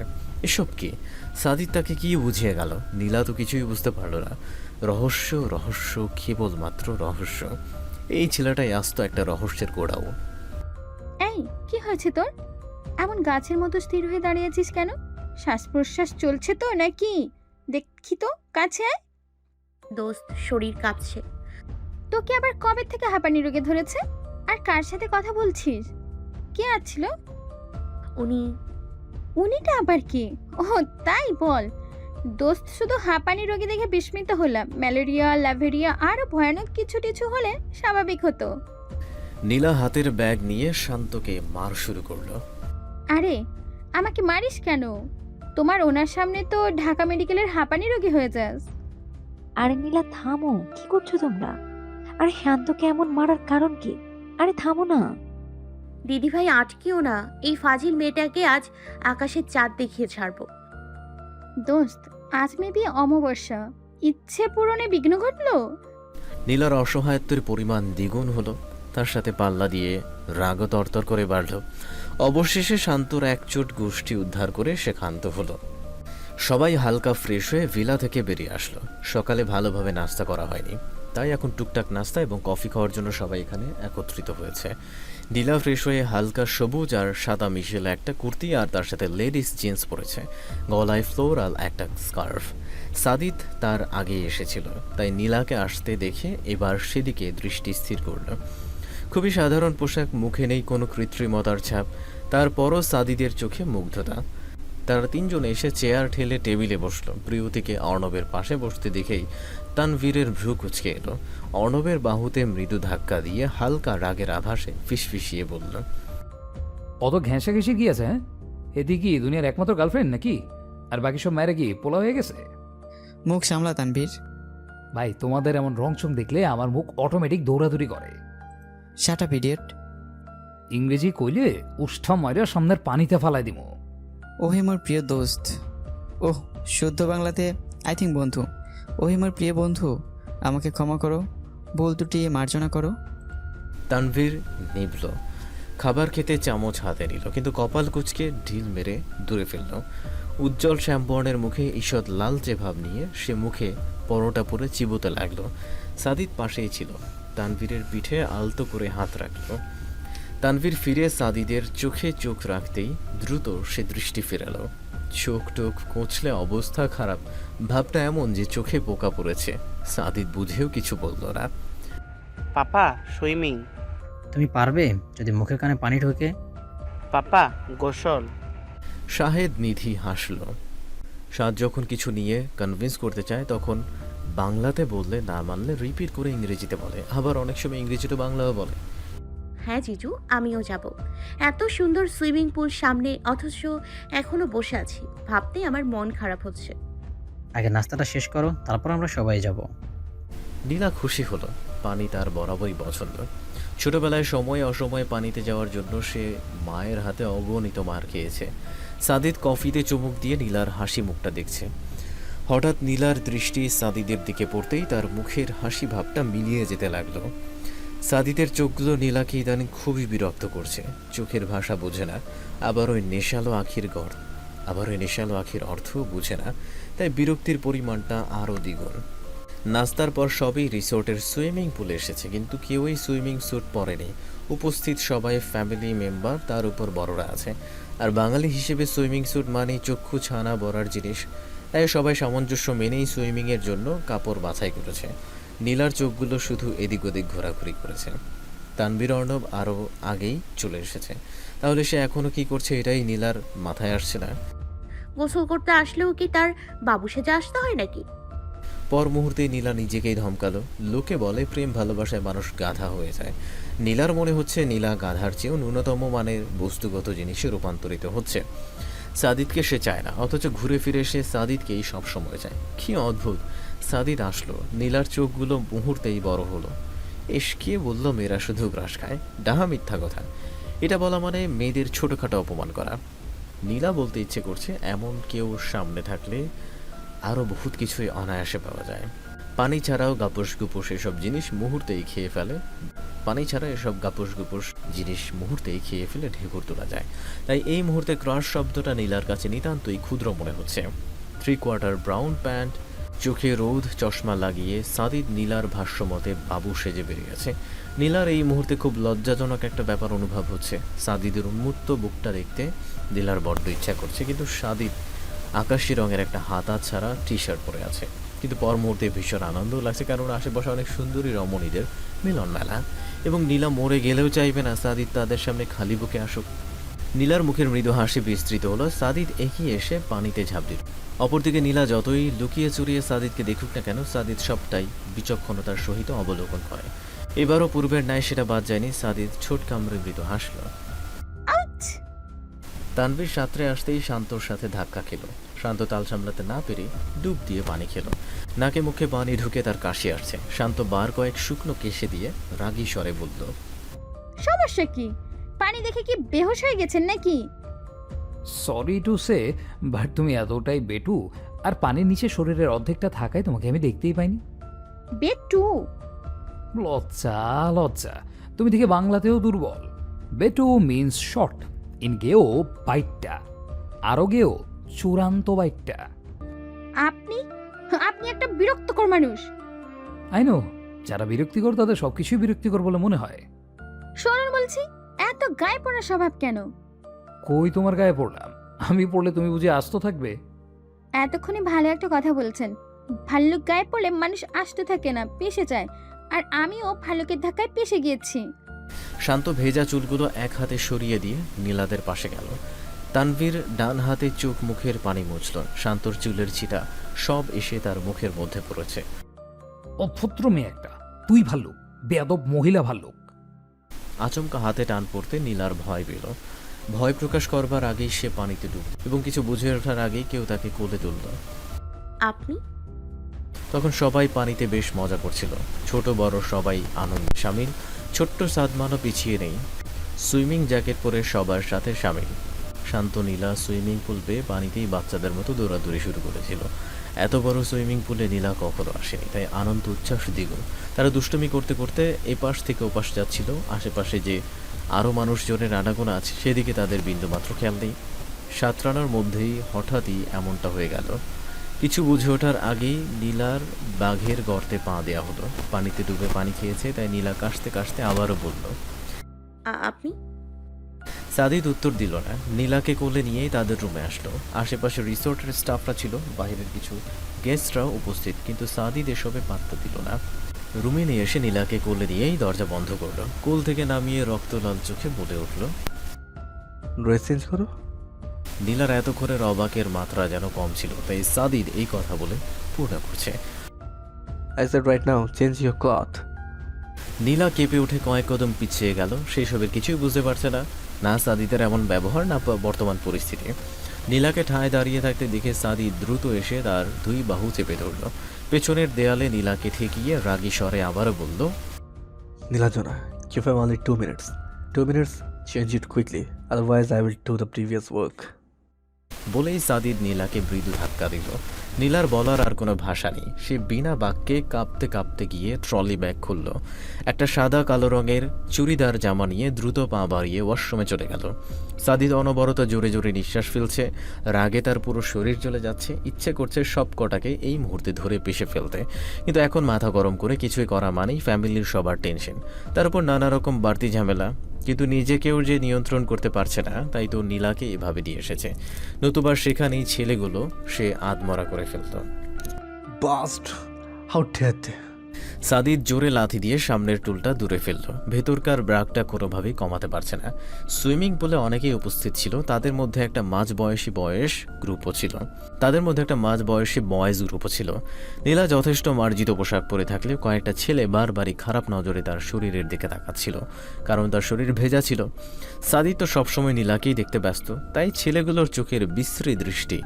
এসব কি? সাদিদ তাকে কি বুঝিয়ে গেল? নীলা তো কিছুই বুঝতে পারল না। রহস্য, রহস্য, কেবলমাত্র রহস্য। এই ছেলেটাই আসতো একটা রহস্যের গোড়াও।
এই কি হয়েছে তোর? এমন গাছের মতো স্থির হয়ে দাঁড়িয়েছিস কেন? শ্বাস প্রশ্বাস চলছে তো নাকি? দেখি তো, কাছে আয়।
দোস্ত, শরীর কাঁপছে।
তোকে আবার কবে থেকে হাঁপানি রোগে ধরেছে? আর কার সাথে কথা বলছিস? কে আছিল? উনিটা আবার কি? ও তাই বল। দোস্ত, শুধু হাঁপানি রোগী দেখে বিস্মিত হলাম। ম্যালেরিয়া, ল্যাভেরিয়া আরো ভয়ানক কিছু টিছু হলে স্বাভাবিক হতো।
নীলা হাতের ব্যাগ নিয়ে শান্তকে মার শুরু করলো।
আরে আমাকে মারিস কেন? তোমার ওনার সামনে তো ঢাকা মেডিকেলের হাঁপানি রোগী হয়ে যাস।
আরে নীলা থামো, কি করছো তোমরা? আরে শান্তকে এমন মারার কারণ কি? আরে থামো না।
দিদিভাই আটকিও না, এই ফাজিল মেয়েটাকে আজ আকাশের চাঁদ দেখিয়ে ছাড়বো।
দোস্ত, আজ মেবি অমাবস্যা, ইচ্ছে পূরণে বিঘ্ন ঘটলো।
নীলার অসহায়ত্বের পরিমাণ দ্বিগুণ হলো। তার সাথে পাল্লা দিয়ে রাগও তরতর করে বাড়ল। অবশেষে শান্তর একচোট গোষ্ঠী উদ্ধার করে সে ক্ষান্ত হলো। সবাই হালকা ফ্রেশ হয়ে ভিলা থেকে বেরিয়ে আসলো। সকালে ভালোভাবে নাস্তা করা হয়নি, তাই এখন টুকটাক নাস্তা এবং কফি খাওয়ার জন্য সবাই এখানে একত্রিত হয়েছে। নীলা ফ্রেশ হয়ে হালকা সবুজ আর সাদা মিশেল একটা কুর্তি আর তার সাথে লেডিস জিন্স পরেছে, গলায় ফ্লোরাল একটা স্কার্ফ। সাদিদ তার আগে এসেছিল, তাই নীলাকে আসতে দেখে এবার সেদিকে দৃষ্টি স্থির করল। খুবই সাধারণ পোশাক, মুখে নেই কোনো কৃত্রিমতার ছাপ, তারপরও সাদিদের চোখে মুগ্ধতা। তারা তিনজন এসে চেয়ার ঠেলে টেবিলে বসলো। প্রিয়তিকে অর্ণবের পাশে বসতে দেখেই তানভীরের ভ্রু কুঁচকে এলো। অর্ণবের বাহুতে মৃদু ধাক্কা দিয়ে হালকা রাগের আভাসে ফিসফিসিয়ে বলল,
অত ঘেঁষে ঘেঁষে গিয়েছে? হ্যাঁ, এদিকে কি দুনিয়ার একমাত্র গার্লফ্রেন্ড নাকি? আর বাকি সব মেয়েরা কি পোলা হয়ে গেছে?
মুখ সামলা তানভীর।
ভাই, তোমাদের এমন রংচং দেখলে আমার মুখ অটোমেটিক দৌড়াদৌড়ি করে।
Shut up idiot.
ইংরেজি কইলে উষ্ঠা মাইরা সামনের পানিতে ফালাই দিমু।
ওহে মোর প্রিয় দোস্ত। ওহ, শুদ্ধ বাংলাতে আই থিঙ্ক বন্ধু। ওহে মোর প্রিয় বন্ধু, আমাকে ক্ষমা করো, ভুল ত্রুটি মার্জনা করো।
তানভীর নিভল। খাবার খেতে চামচ হাতে নিল, কিন্তু কপাল কুঁচকে ঢিল মেরে দূরে ফেলল। উজ্জ্বল শ্যামবর্ণের মুখে ঈষৎ লালচে ভাব নিয়ে সে মুখে পরোটা পরে চিবোতে লাগলো। সাদিদ পাশেই ছিল, তানভীরের পিঠে আলতো করে হাত রাখলো। তানভীর ফিরে সাদিদের চোখে চোখ রাখতেই দ্রুত সে দৃষ্টি ফেরালো। চোখ টোক কোঁচলে অবস্থা খারাপ, ভাবটা এমন যে চোখে পোকা পড়েছে। সাদিদ বুঝেও কিছু বলল না।
পাপা সুইমিং।
তুমি পারবে যদি মুখের কানে পানি ঢোকে?
পাপা গোসল।
শাহেদ নিধি হাসল। সাদ যখন কিছু নিয়ে কনভিন্স করতে চায় তখন বাংলাতে বললে না মানলে রিপিট করে ইংরেজিতে বলে, আবার অনেক সময় ইংরেজিতে বাংলাও বলে।
হ্যাঁ জিজু, আমিও যাব। এত সুন্দর সুইমিং পুল সামনে, অথচ এখনো বসে আছি, ভাবতেই আমার মন খারাপ হচ্ছে।
আগে নাস্তাটা শেষ করো, তারপর আমরা সবাই যাব।
নীলা খুশি হলো, পানি তার বরাবরই পছন্দ। ছোটবেলায় সময় অসময়ে পানিতে যাওয়ার জন্য সে মায়ের হাতে অগণিত মার খেয়েছে। সাদিদ কফিতে চুমুক দিয়ে নীলার হাসি মুখটা দেখছে। হঠাৎ নীলার দৃষ্টি সাদিদের দিকে পড়তেই তার মুখের হাসি ভাবটা মিলিয়ে যেতে লাগলো। সাদিদের চোখগুলো নীলাকে ইদানিং খুবই বিরক্ত করছে। চোখের ভাষা বোঝে না, আবার ওই নেশালো আখির অর্থও বুঝে না, তাই বিরক্তির পরিমাণটা আরও দ্বিগুণ। নাস্তার পর সবই রিসোর্টের সুইমিং পুলে এসেছে, কিন্তু কেউই সুইমিং স্যুট পরেনি। উপস্থিত সবাই ফ্যামিলি মেম্বার, তার উপর বড়রা আছে। আর বাঙালি হিসেবে সুইমিং স্যুট মানেই চক্ষু ছানা বড়ার জিনিস, তাই সবাই সামঞ্জস্য মেনেই সুইমিংয়ের জন্য কাপড় বাছাই করেছে। নীলার চোখগুলো শুধু এদিক ওদিক ঘোরাঘুরি করেছে। তানভীর অর্ণব আরও আগেই চলে এসেছে, তাহলে সে এখনও কি করছে এটাই নীলার মাথায় আসছে না।
গোসল করতে আসলেও কি তার বাবু সেজে আসতে হয় নাকি?
পর মুহূর্তে নীলা নিজেকেই ধমকালো। লোকে বলে প্রেম ভালোবাসায় মানুষ গাধা হয়ে যায়। নীলার মনে হচ্ছে নীলা গাধার চেয়েও ন্যূনতম মানের বস্তুগত জিনিসে রূপান্তরিত হচ্ছে। সাদিদকে সে চায় না, অথচ ঘুরে ফিরে সে সাদিদকেই সবসময় চায়। কি অদ্ভুত! সাদিদ আসলো, নীলার চোখগুলো মুহূর্তেই বড় হলো। কে বলল মেয়েরা শুধু গ্রাস খায়? ডাহা মিথ্যা কথা। এটা বলা মানে মেয়েদের ছোটোখাটো অপমান করা। নীলা বলতে ইচ্ছে করছে এমন কেউ সামনে থাকলে আরও বহুত কিছুই অনায়াসে পাওয়া যায়। পানি ছাড়াও গাপুস গুপুস এসব জিনিস মুহূর্তেই খেয়ে ফেলে ঢেকুর তোলা যায়। তাই এই মুহূর্তে ক্রাশ শব্দটা নীলার কাছে নিতান্তই ক্ষুদ্র মনে হচ্ছে। 3/4 ব্রাউন প্যান্ট, চোখে রোদ চশমা লাগিয়ে সাদিদ নীলার ভাষ্যমতে বাবু সেজে বেরিয়েছে। নীলার এই মুহূর্তে খুব লজ্জাজনক একটা ব্যাপার অনুভব হচ্ছে। সাদিদের উন্মুক্ত বুকটা দেখতে নীলার বড্ড ইচ্ছা করছে, কিন্তু সাদিদ আকাশি রঙের একটা হাতা ছাড়া টি শার্ট পরে আছে। কিন্তু পর মুহূর্তে ভীষণ আনন্দ লাগছে, কারণ আশেপাশে অনেক সুন্দরী রমণীদের মিলন মেলা, এবং নীলা মরে গেলেও চাইবে না সাদিদ তাদের সামনে খালি বুকে আসুক। নীলার মুখের মৃদু হাসি বিস্তৃত হলো। সাদিদ এগিয়ে এসে পানিতে ঝাঁপ দিল। অপরদিকে নীলা যতই লুকিয়ে চুরিয়ে সাদিদকে দেখুক না কেন, সাদিদ সবটাই বিচক্ষণতার সহিত অবলোকন করে। এবারও পূর্বের ন্যায় সেটা বাদ যায়নি। সাদিদ ছোট কামড়ে মৃদু হাসল। তানভীর সাঁতরে আসতেই শান্তর সাথে ধাক্কা খেল। শান্ত তাল সামলাতে না পেরে ডুব দিয়ে পানি খেল। নাকে মুখে পানি ঢুকে তার কাশি আসছে। শান্ত বার কয়েক শুকনো কেশে দিয়ে রাগী স্বরে বলল,
সমস্যা কি? পানি দেখে কি বেহুশ হয়ে গেছেন নাকি?
সরি টু সে, বাট তুমি এতটাই বেটু, আর পানির নিচে শরীরের অর্ধেকটা থাকায় তোমাকে আমি দেখতেই পাইনি।
বেটু?
লজ্জা, তুমি দেখে বাংলাতেও দুর্বল। বেটু মিন্স শর্ট, ইন গেও বাইটটা, আরও গেও চূড়ান্ত বাইটটা।
আপনি একটা বিরক্তকর মানুষ।
আই নো, যারা বিরক্তিকর তাদের সবকিছুই বিরক্তিকর বলে মনে হয়।
শোনুন বলছি, এত গায়ে পড়া স্বভাব কেন?
কই তোমার গায়ে পড়লাম? আমি পড়লে তুমি বুঝি আস্ত থাকবে?
এতক্ষণে ভালো একটা কথা বলছেন। ভাল্লুক গায়ে পড়লে মানুষ আস্ত থাকে না, পেশে যায়। আর আমিও ভাল্লুকের ধাক্কায় পেশে গিয়েছি।
শান্ত ভেজা চুলগুলো এক হাতে সরিয়ে দিয়ে নীলাদের পাশে গেল। তানভীর ডান হাতে চোখ মুখের পানি মুছল। শান্তর চুলের ছিটা সব এসে তার মুখের মধ্যে পড়েছে।
অভদ্র মেয়ে একটা, তুই ভাল্লুক, বেয়াদব মহিলা ভাল্লুক।
আচমকা হাতে টান পড়তে নীলার ভয় পেল। ভয় প্রকাশ করবার আগেই সে পানিতে ডুব, এবং কিছু বুঝে ওঠার আগেই কেউ তাকে কোলে তুলল।
আপনি?
তখন সবাই পানিতে বেশ মজা করছিল। ছোট বড় সবাই আনন্দে সামিল। ছোট্ট সাদমানও পিছিয়ে নেই, সুইমিং জ্যাকেট পরে সবার সাথে সামিল। শান্ত নীলা সুইমিং পুল পেয়ে পানিতেই বাচ্চাদের মতো দৌড়াদৌড়ি শুরু করেছিল। এত বড় সুইমিং পুলে নীলা কখনো আসেনি, তাই আনন্দ উচ্ছ্বাস দ্বিগুণ। তারা দুষ্টুমি করতে করতে এপাশ থেকে ওপাশ যাচ্ছিল। আশেপাশে যে আরও মানুষজনের আনাগোনা আছে সেদিকে তাদের বিন্দুমাত্র খেয়াল নেই। সাঁতরানোর মধ্যেই হঠাৎই এমনটা হয়ে গেল। কিছু বুঝে ওঠার আগেই নীলার বাঘের গর্তে পা দেওয়া হলো। পানিতে ডুবে পানি খেয়েছে, তাই নীলা কাশতে কাশতে আবারও বলল।
আপনি?
সাদিদ উত্তর দিল না। নীলাকে কোলে নিয়েই তাদের রুমে আসলো। আশেপাশে রিসোর্টের স্টাফরা ছিল, বাইরের কিছু গেস্টরাও উপস্থিত, কিন্তু সাদিদ এসবে পাত্তা দিল না। রুমে নিয়ে এসে নীলাকে কোলে নিয়েই দরজা বন্ধ করলো। কোল থেকে নামিয়ে রক্তলাল চোখে বলে উঠল।
ড্রেস চেঞ্জ করো।
নীলার এতক্ষণের অবাকের মাত্রা যেন কম ছিল, তাই সাদিদ এই কথা বলে পূর্ণ করছে।
I said right now change your cloth.
Nila কেঁপে উঠে কয়েক কদম পিছিয়ে গেল। সেই সবের কিছুই বুঝতে পারছে না, না সাদিদের এমন ব্যবহার, না বর্তমান পরিস্থিতি। নীলাকে ঠায় দাঁড়িয়ে থাকতে দেখে সাদিদ দ্রুত এসে তার দুই বাহু চেপে ধরল। পেছনের দেয়ালে নীলাকে ঠেকিয়ে রাগী স্বরে আবারও বলল,
Nilanjana, give him only 2 minutes. 2 minutes, change it quickly. Otherwise, I will do the previous work.
বলেই সাদিদ নীলাকে মৃদু ধাক্কা দিল। নীলার বলার আর কোনো ভাষা নেই। সে বিনা বাক্যে কাঁপতে কাঁপতে গিয়ে ট্রলি ব্যাগ খুলল। একটা সাদা কালো রঙের চুড়িদার জামা নিয়ে দ্রুত পা বাড়িয়ে ওয়াশরুমে চলে গেল। সাদিদ অনবরত জোরে জোরে নিঃশ্বাস ফেলছে। রাগে তার পুরো শরীর চলে যাচ্ছে। ইচ্ছে করছে সব কটাকে এই মুহূর্তে ধরে পিষে ফেলতে, কিন্তু এখন মাথা গরম করে কিছুই করা মানেই ফ্যামিলির সবার টেনশন, তার উপর নানা রকম বাড়তি ঝামেলা। কিন্তু নিজেকেও যে নিয়ন্ত্রণ করতে পারছে না, তাই তো নীলাকে এভাবে দিয়ে এসেছে। নতুবা সেখানেই ছেলেগুলো সে আধমরা করে ফেলত।
Bast! How dare they?
Sadid জোরে লাথি দিয়ে সামনের টুলটা দূরে ফেলল। ভেতরকার ব্রাকটা কোনোভাবেই কমাতে পারছে না। সুইমিং পুলে অনেকেই উপস্থিত ছিল। তাদের মধ্যে একটা মাঝবয়সী বয়েজ গ্রুপও ছিল। নীলা যথেষ্ট মার্জিত পোশাক পরে থাকলেও কয়েকটা ছেলে বারবারই খারাপ নজরে তার শরীরের দিকে তাকাচ্ছিল, কারণ তার শরীর ভেজা ছিল। সাদিদ তো সবসময় নীলাকেই দেখতে ব্যস্ত, তাই ছেলেগুলোর চোখের বিশ্রী দৃষ্টি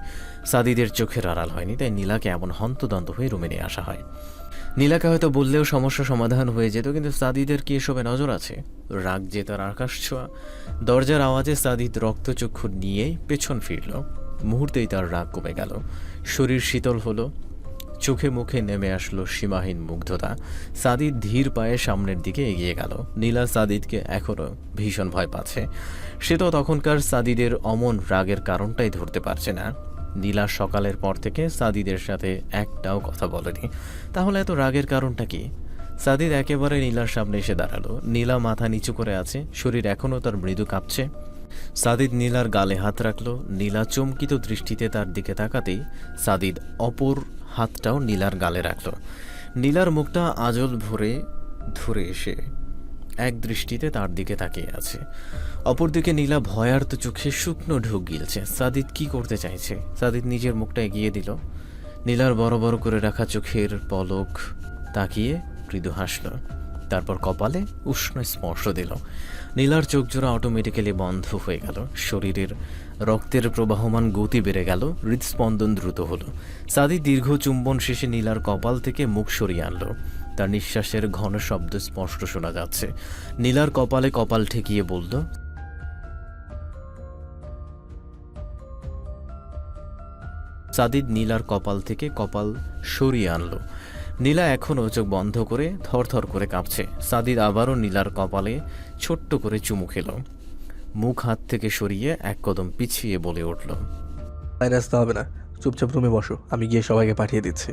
সাদিদের চোখের আড়াল হয়নি। তাই নীলাকে এমন হন্তদন্ত হয়ে রুমে নিয়ে আসা হয়। নীলাকে হয়তো বললেও সমস্যা সমাধান হয়ে যেত, কিন্তু সাদিদের কি এসবে নজর আছে? রাগ যে তার আকাশ ছোঁয়া। দরজার আওয়াজে সাদিদ রক্তচক্ষু নিয়েই পেছন ফিরল। মুহূর্তেই তার রাগ কমে গেল, শরীর শীতল হলো, চোখে মুখে নেমে আসলো সীমাহীন মুগ্ধতা। সাদিদ ধীর পায়ে সামনের দিকে এগিয়ে গেল। নীলা সাদিদকে এখনও ভীষণ ভয় পাচ্ছে। সে তো তখনকার সাদিদের অমন রাগের কারণটাই ধরতে পারছে না। নীলা সকালের পর থেকে সাদিদের সাথে একটাও কথা বলেনি, তাহলে এত রাগের কারণটা কি? সাদিদ একেবারে নীলার সামনে এসে দাঁড়ালো। নীলা মাথা নিচু করে আছে, শরীর এখনও তার মৃদু কাঁপছে। সাদিদ নীলার গালে হাত রাখলো। নীলা চমকিত দৃষ্টিতে তার দিকে তাকাতেই সাদিদ অপর হাতটাও নীলার গালে রাখল। নীলার মুখটা আঁচল ভরে ধরে এসে এক দৃষ্টিতে তার দিকে তাকিয়ে আছে। অপরদিকে নীলা ভয়ার্ত চোখে শুকনো ঢোক গিলছে। সাদিদ কি করতে চাইছে? সাদিদ নিজের মুখটা এগিয়ে দিল। নীলার বড় বড় করে রাখা চোখের পলক তাকিয়ে মৃদু হাসল, তারপর কপালে উষ্ণ স্পর্শ দিল। নীলার চোখ জোড়া অটোমেটিক্যালি বন্ধ হয়ে গেল। শরীরের রক্তের প্রবাহমান গতি বেড়ে গেল, হৃদস্পন্দন দ্রুত হলো। সাদিদ দীর্ঘ চুম্বন শেষে নীলার কপাল থেকে মুখ সরিয়ে আনলো। তার নিঃশ্বাসের ঘন শব্দ স্পষ্ট শোনা যাচ্ছে। নীলার কপালে কপাল ঠেকিয়ে বলল, সাদিদ নীলার কপাল থেকে কপাল সরিয়ে আনলো। নীলা এখনও চোখ বন্ধ করে থরথর করে কাঁপছে। সাদিদ আবারও নীলার কপালে ছোট্ট করে চুমু খেল। মুখ হাত থেকে সরিয়ে এক কদম পিছিয়ে বলে উঠল,
বাইরে আসতে হবে না, চুপচাপ রুমে বসো, আমি গিয়ে সবাইকে পাঠিয়ে দিচ্ছি।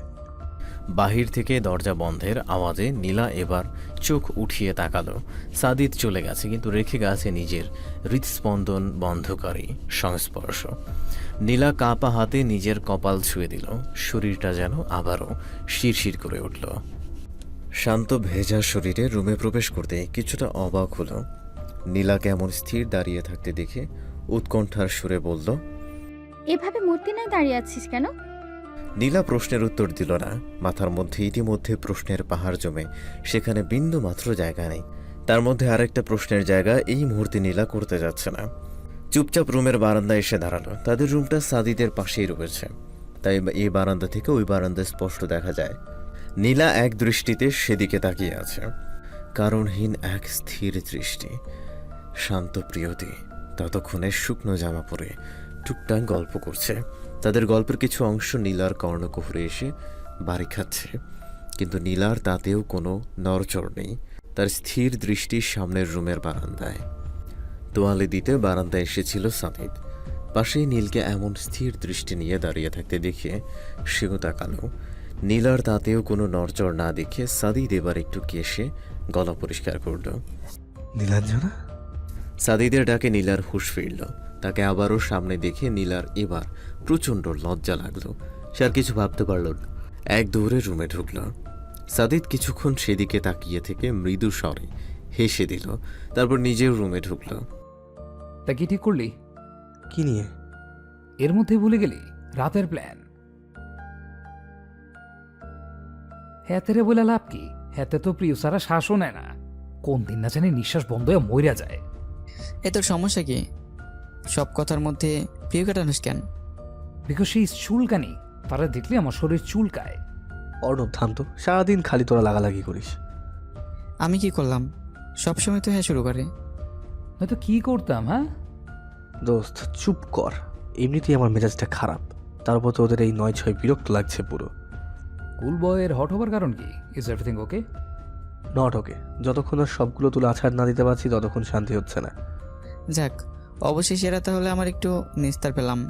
বাহির থেকে দরজা বন্ধের আওয়াজে নীলা এবার চোখ উঠিয়ে তাকালো। সাদিদ চলে গেছে, কিন্তু রেখে গেছে নিজের হৃদস্পন্দন বন্ধকারী সংস্পর্শ। নীলা কাঁপা হাতে নিজের কপাল ছুঁয়ে দিল। শরীরটা যেন আবারও শিরশির করে উঠল। শান্ত ভেজা শরীরে রুমে প্রবেশ করতে কিছুটা অবাক হলো। নীলাকে এমন স্থির দাঁড়িয়ে থাকতে দেখে উৎকণ্ঠার সুরে বলল,
এভাবে মূর্তি নাই দাঁড়িয়ে আছিস কেন?
নীলা প্রশ্নের উত্তর দিল না। মাথার মধ্যে ইতিমধ্যে প্রশ্নের পাহাড় জমে, সেখানে বিন্দু মাত্র জায়গা নেই। তার মধ্যে আরেকটা প্রশ্নের জায়গা এই মুহূর্তে নীলা করতে যাচ্ছে না। চুপচাপ রুমের বারান্দায় এসে দাঁড়ালো। তাদের রুমটা সাদিদের পাশেই রয়েছে, তাই এই বারান্দা থেকে ওই বারান্দা স্পষ্ট দেখা যায়। নীলা এক দৃষ্টিতে সেদিকে তাকিয়ে আছে, কারণহীন এক স্থির দৃষ্টি। শান্ত প্রিয়তি ততক্ষণে শুকনো জামা পরে টুকটাক গল্প করছে। তাদের গল্পের কিছু অংশ নীলার কর্ণকুহরে এসে বাড়ি খাচ্ছে, কিন্তু নীলার তাতেও কোনো নড়চড় নেই। তার স্থির দৃষ্টি সামনের রুমের বারান্দায়। তোয়ালে দিতে বারান্দায় এসেছিল সাদিদ। পাশেই নীলকে এমন স্থির দৃষ্টি নিয়ে দাঁড়িয়ে থাকতে দেখে সেও তাকালো। নীলার তাতেও কোনো নড়চড় না দেখে সাদিদ এবার একটু কেশে গলা পরিষ্কার করল।
নীলাঞ্জনা?
সাদিদের ডাকে নীলার হুঁশ ফিরল। তাকে আবারও সামনে দেখে নীলার এবার প্রচণ্ড লজ্জা লাগলো। সে আর কিছু ভাবতে পারল না। এক দৌড়ে রুমে ঢুকল। সাদিদ কিছুক্ষণ সেদিকে তাকিয়ে থেকে মৃদু স্বরে হেসে দিল, তারপর নিজেও রুমে ঢুকল।
তা কি ঠিক করলি?
কি নিয়ে?
এর মধ্যে ভুলে গেলি রাতের প্ল্যান। হ্যাঁ তেরে বলে লাভ কি? হ্যাতে তো প্রিয় সারা শ্বাসও নেয় না। কোন দিন না জানি নিঃশ্বাস বন্ধ হয়ে মইরা যায়।
এ তোর সমস্যা কি? সব কথার মধ্যে প্রিয় কাটানোস কেন?
বিকজ সেই চুলকানি, তারা দেখলে আমার শরীর চুলকায়।
অর্ণব থাম তো, সারাদিন খালি তোরা লাগালাগি করিস।
আমি কি করলাম? সবসময় তো হ্যাঁ শুরু করে।
হয়তো কি করতাম? হ্যাঁ
দোস্ত চুপ কর, এমনিতেই আমার মেজাজটা খারাপ, তারপর তো ওদের এই 9-6 বিরক্ত লাগছে পুরো।
কুল বয়ের হট হবার কারণ কি? Is everything okay?
Not okay. যতক্ষণ আর সবগুলো তুলে আছাড় না দিতে পারছি ততক্ষণ শান্তি হচ্ছে না।
যাক, অবশেষে এরা তাহলে আমার একটু নিস্তার পেলাম।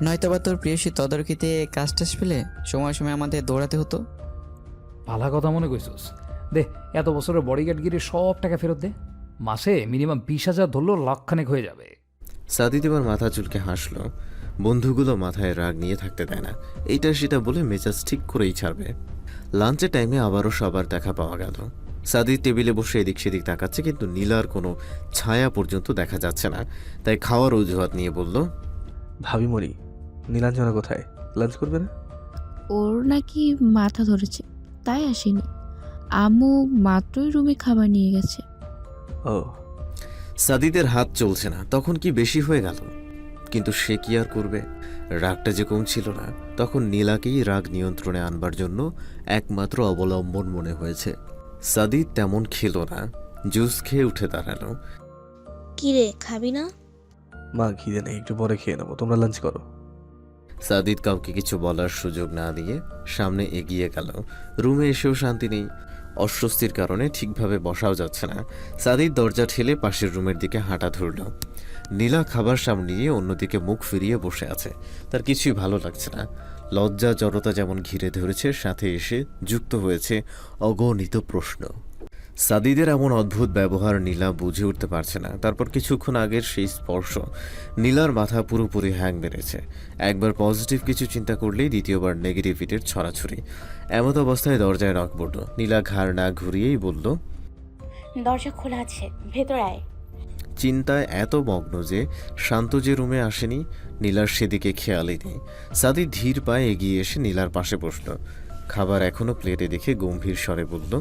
নয়তোবা তোর প্রিয়সী তদারকিতে কাজ টাজ পেলে সময় সময় আমাদের দৌড়াতে হতো।
ভালা কথা মনে কইছিস। দে, এত বছরের বডিগার্ডগিরি সব টাকা ফেরত দে। মাসে মিনিমাম 20,000 ধরলেও লাখখানেক হয়ে যাবে।
সাদিদ এবার মাথা চুলকে হাসলো। বন্ধুগুলো মাথায় রাগ নিয়ে থাকতে দেয় না, এইটা সেটা বলে মেজাজ ঠিক করেই ছাড়বে। লাঞ্চের টাইমে আবারও সবার দেখা পাওয়া গেল। সাদিদ টেবিলে বসে এদিক সেদিক তাকাচ্ছে, কিন্তু নীলার কোনো ছায়া পর্যন্ত দেখা যাচ্ছে না। তাই খাওয়ার অজুহাত নিয়ে বলল,
ভাবি মরি, নীলাঞ্জনা কোথায়? লাঞ্চ করবে না?
ওর নাকি মাথা ধরেছে, তাই আসেনি। আম্মু মাত্রই রুমে খাবার নিয়ে গেছে।
ও।
সাদিদের হাত চলছে না, তখন কি বেশি হয়ে গেল? কিন্তু সে কি আর করবে? রাগটা যে কমছিল না, তখন নীলাকেই রাগ নিয়ন্ত্রণে আনবার জন্য একমাত্র অবলম্বন মনে হয়েছে। সাদিদ তেমন খেলো না, জুস খেয়ে উঠে দাঁড়ালো।
কি রে, খাবি না?
মা খিদে নেই, একটু পরে খেয়ে নেবো, তোমরা লাঞ্চ করো।
সাদিদ কাউকে কিছু বলার সুযোগ না দিয়ে সামনে এগিয়ে গেল। রুমে এসেও শান্তি নেই, অস্বস্তির কারণে ঠিকভাবে বসাও যাচ্ছে না। সাদিদ দরজা ঠেলে পাশের রুমের দিকে হাঁটা ধরল। নীলা খাবার সামনে নিয়ে অন্যদিকে মুখ ফিরিয়ে বসে আছে। তার কিছুই ভালো লাগছে না। লজ্জা জড়তা যেমন ঘিরে ধরেছে, সাথে এসে যুক্ত হয়েছে অগণিত প্রশ্ন। সাদিদের এমন অদ্ভুত ব্যবহার নীলা বুঝে উঠতে পারছে না। তারপর কিছুক্ষণ আগের সেই স্পর্শ নীলার মাথা পুরোপুরি হ্যাং মেরেছে। একবার পজিটিভ কিছু চিন্তা করলেই দ্বিতীয়বার নেগেটিভিটির ছড়াছড়ি। এমত অবস্থায় দরজায় নক পড়ল। নীলা ঘাড় না ঘুরিয়েই বলল,
দরজা খোলা আছে, ভেতর আয়।
চিন্তায় এত মগ্ন যে শান্ত যে রুমে আসেনি, নীলার সেদিকে খেয়ালই নেই। সাদিদ ধীর পায়ে এগিয়ে এসে নীলার পাশে বসল। খাবার এখনো প্লেটে দেখে গম্ভীর স্বরে বলল।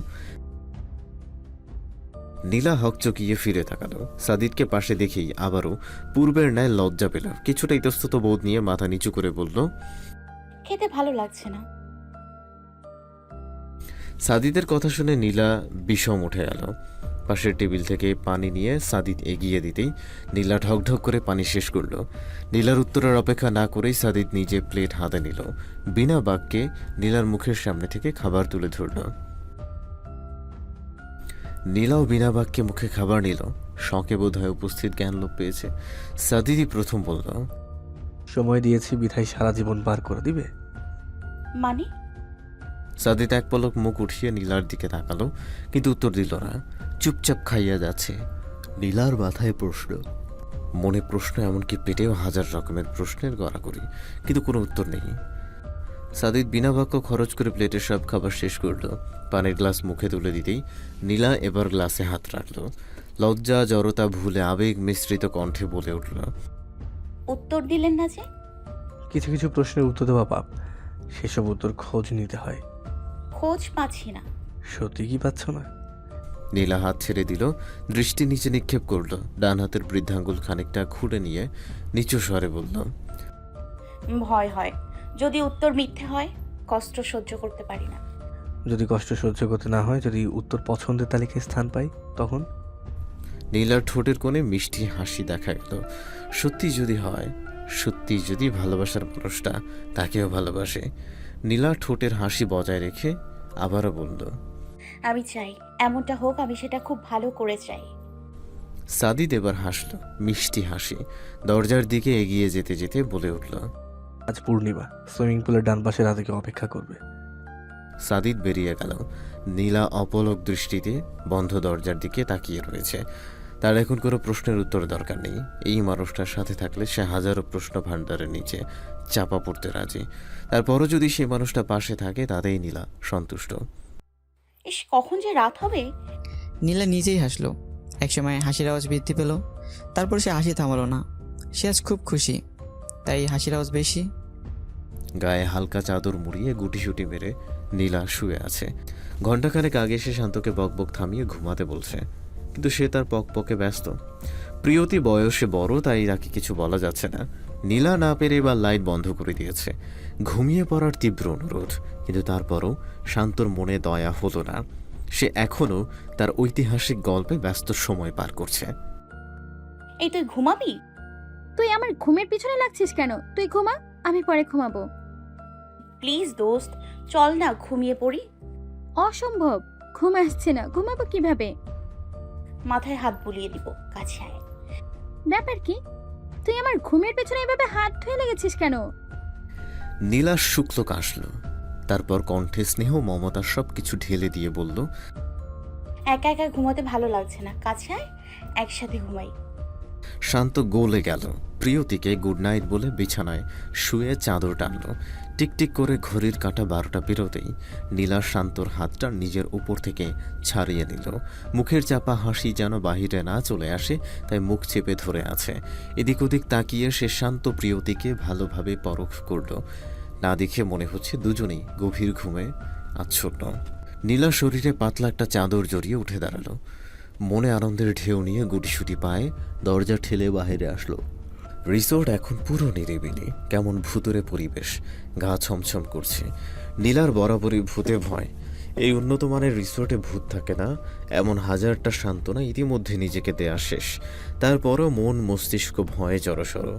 নীলা হকচকিয়ে ফিরে তাকালো। সাদিদকে পাশে দেখেই আবারও পূর্বের ন্যায় লজ্জা পেল। কিছুটা ইতস্তত বোধ নিয়ে মাথা নিচু করে বলল,
খেতে ভালো লাগছে না।
সাদিদের কথা শুনে নীলা বিষম উঠে গেল। পাশের টেবিল থেকে পানি নিয়ে সাদিদ এগিয়ে দিতেই নীলা ঢকঢক করে পানি শেষ করল। নীলার উত্তরের অপেক্ষা না করেই সাদিদ নিজে প্লেট হাতে নিল। বিনা বাক্যে নীলার মুখের সামনে থেকে খাবার তুলে ধরল। নীলাও বিনা বাক্যে মুখে খাবার নিল। শখে বোধ হয় উপস্থিত জ্ঞান লোপ পেয়েছে। সাদিদই প্রথম বলল,
সময় দিয়েছি বিধায় সারা জীবন পার করে দিবে?
মানে?
সাদিদ এক পলক মুখ উঠিয়ে নীলার দিকে তাকালো, কিন্তু উত্তর দিল না। চুপচাপ খাইয়া যাচ্ছে। নীলার মাথায় প্রশ্ন, মনে প্রশ্ন, এমনকি পেটেও হাজার রকমের প্রশ্নের গড়াগড়ি, কিন্তু কোনো উত্তর নেই। সাদিদ বিনা বাক্য খরচ করে প্লেটের সব খাবার শেষ করল। পানির গ্লাস মুখে তুলে দিতেই নীলা এবার গ্লাসে হাত রাখল। লজ্জা জড়তা ভুলে আবেগ মিশ্রিত কণ্ঠে বলে উঠল,
উত্তর দিলেন না যে?
কিছু কিছু প্রশ্নের উত্তর দেওয়া পাপ, সেসব উত্তর খোঁজ নিতে হয়।
খোঁজ পাচ্ছি না।
সত্যি কি পাচ্ছ না?
নীলা হাত ছেড়ে দিল, দৃষ্টি নিচে নিক্ষেপ করল। ডান হাতের বৃদ্ধাঙ্গুল খানিকটা খুঁড়ে নিয়ে নিচু স্বরে বলল,
ভয় হয় যদি উত্তর মিথ্যে হয়। কষ্ট সহ্য করতে পারি না।
যদি কষ্ট সহ্য করতে না হয়, যদি উত্তর পছন্দের তালিকায় স্থান পাই, তখন?
নীলার ঠোঁটের কোণে মিষ্টি হাসি দেখা গেল। সত্যি যদি হয়, সত্যি যদি ভালোবাসার মানুষটা তাকেও ভালোবাসে। নীলা ঠোঁটের হাসি বজায় রেখে আবারও বলল,
আমি চাই এমনটা হোক, আমি সেটা খুব ভালো করে চাই।
সাদিদ এবার হাসল, মিষ্টি হাসি। দরজার দিকে এগিয়ে যেতে যেতে বলে উঠল,
আজ পূর্ণিমা, সুইমিং পুলের ডান পাশে রাধিকা অপেক্ষা করবে।
সাদিদ বেরিয়ে গেল। নীলা অপলক দৃষ্টিতে বন্ধ দরজার দিকে তাকিয়ে রয়েছে। তার এখন কোনো প্রশ্নের উত্তর দরকার নেই। এই মানুষটার সাথে থাকলে সে হাজারো প্রশ্ন ভাণ্ডারের নিচে চাপা পড়তে রাজি। তারপরও যদি সেই মানুষটা পাশে থাকে তাতেই নীলা সন্তুষ্ট।
ইস, কখন যে রাত হবে।
নীলা নিজেই হাসলো। একসময় হাসির আওয়াজ বৃদ্ধি পেল, তারপর সে হাসি থামালো না। সে আজ খুব খুশি, তাই হাসির আওয়াজ বেশি।
গায়ে হালকা চাদর মুড়িয়ে গুটিসুটি মেরে নীলা শুয়ে আছে। ঘণ্টাখানেক আগে সে শান্তকে বকবক থামিয়ে ঘুমাতে বলছে, কিন্তু সে তার পকপকে ব্যস্ত। প্রিয়তি বয়সে বড়, তাই তাকে কিছু বলা যাচ্ছে না। নীলা না পেরে এবার লাইট বন্ধ করে দিয়েছে। ঘুমিয়ে পড়ার তীব্র অনুরোধ, কিন্তু তারপরও শান্তর মনে দয়া হলো না। সে এখনও তার ঐতিহাসিক গল্পে ব্যস্ত সময় পার করছে।
এই তুই ঘুমাবি?
তুই আমার ঘুমের পিছনে লাগছিস কেন? তুই ঘুমা, আমি পরে ঘুমাবো।
প্লিজ দোস্ত, চল না ঘুমিয়ে পড়ি।
অসম্ভব, ঘুম আসছে না, ঘুমাবো কিভাবে?
মাথায় হাত বুলিয়ে দিব, কাছে আয়।
ব্যাপার কি? তুই আমার ঘুমের পেছনে এভাবে হাত ধুয়ে লেগেছিস কেন?
নীলা শুক্ল কাশল, তারপর কণ্ঠে স্নেহ মমতা সব কিছু ঢেলে দিয়ে বলল,
একা একা ঘুমাতে ভালো লাগছে না, কাছে আয়, একসাথে ঘুমাই।
শান্ত গলে গেল। প্রিয়তিকে গুড নাইট বলে বিছানায় শুয়ে চাদর টানল। টিকটিক করে ঘড়ির কাঁটা 12টা পেরোতেই নীলা শান্তর হাতটা নিজের উপর থেকে ছাড়িয়ে নিল। মুখের চাপা হাসি যেন বাহিরে না চলে আসে, তাই মুখ চেপে ধরে আছে। এদিক ওদিক তাকিয়ে সে শান্ত প্রিয়তিকে ভালোভাবে পরখ করল। না দেখে মনে হচ্ছে দুজনেই গভীর ঘুমে আচ্ছন্ন। নীলা শরীরে পাতলা একটা চাদর জড়িয়ে উঠে দাঁড়ালো। মনে আনন্দের ঢেউ নিয়ে গুটিসুটি পায়ে দরজা ঠেলে বাইরে আসলো। রিসোর্ট এখন পুরো নিরিবিলি, কেমন ভুতুরে পরিবেশ, গা ছমছম করছে। নীলার বরাবরই ভূতে ভয়। এই উন্নত মানের রিসোর্টে ভূত থাকে না, এমন হাজারটা সান্ত্বনা ইতিমধ্যে নিজেকে দেয়া শেষ। তারপরও মন মস্তিষ্ক ভয়ে জড়সড়।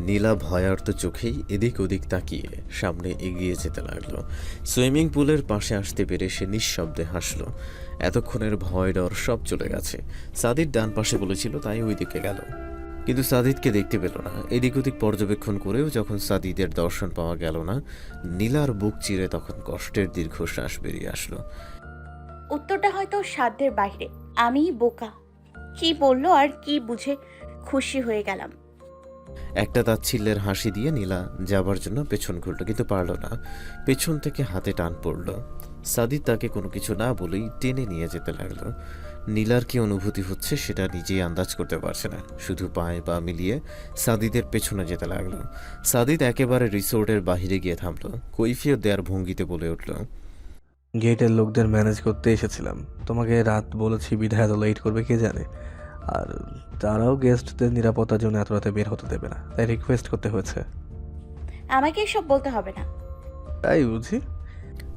নীলা ভয়ার্ত চোখেই এদিক ওদিক তাকিয়ে সামনে এগিয়ে যেতে লাগলো। সুইমিং পুলের পাশে আসতে পেরে সে নিঃশব্দে হাসলো। এতক্ষণের ভয় ডর সব চলে গেছে। সাদিদ ডান পাশে বলেছিল, তাই ওই দিকে গেল, কিন্তু সাদিদকে দেখতে পেল না। এদিক ওদিক পর্যবেক্ষণ করেও যখন সাদিদের দর্শন পাওয়া গেল না, নীলার বুক চিরে তখন কষ্টের দীর্ঘশ্বাস বেরিয়ে আসলো।
উত্তরটা হয়তো সাধ্যের বাইরে। আমি বোকা, কি বললো আর কি বুঝে খুশি হয়ে গেলাম।
একটা তাচ্ছিল্যের হাসি দিয়ে নীলা যাবার জন্য পেছন ঘুরল, কিন্তু পারল না। পেছন থেকে হাতে টান পড়ল। সাদিদ তাকে কোনো কিছু না বলেই টেনে নিয়ে যেতে লাগলো। নীলার কি অনুভূতি হচ্ছে সেটা নিজেই আন্দাজ করতে পারছে না। শুধু পায়ে পা মিলিয়ে সাদিদের পেছনে যেতে লাগলো। সাদিদ একেবারে রিসোর্টের বাহিরে গিয়ে থামলো। কৈফিয়ত দেয়ার ভঙ্গিতে বলে উঠল,
গেটের লোকদের ম্যানেজ করতে এসেছিলাম। তোমাকে রাত বলেছি বিধায় এত লেট করবে কে জানে। আর তারাও গেস্টদের নিরাপত্তার জন্য এত রাতে বের হতে দেবে না, তাই রিকোয়েস্ট করতে হয়েছে।
আমাকে এসব বলতে হবে না।
তাই বুঝি?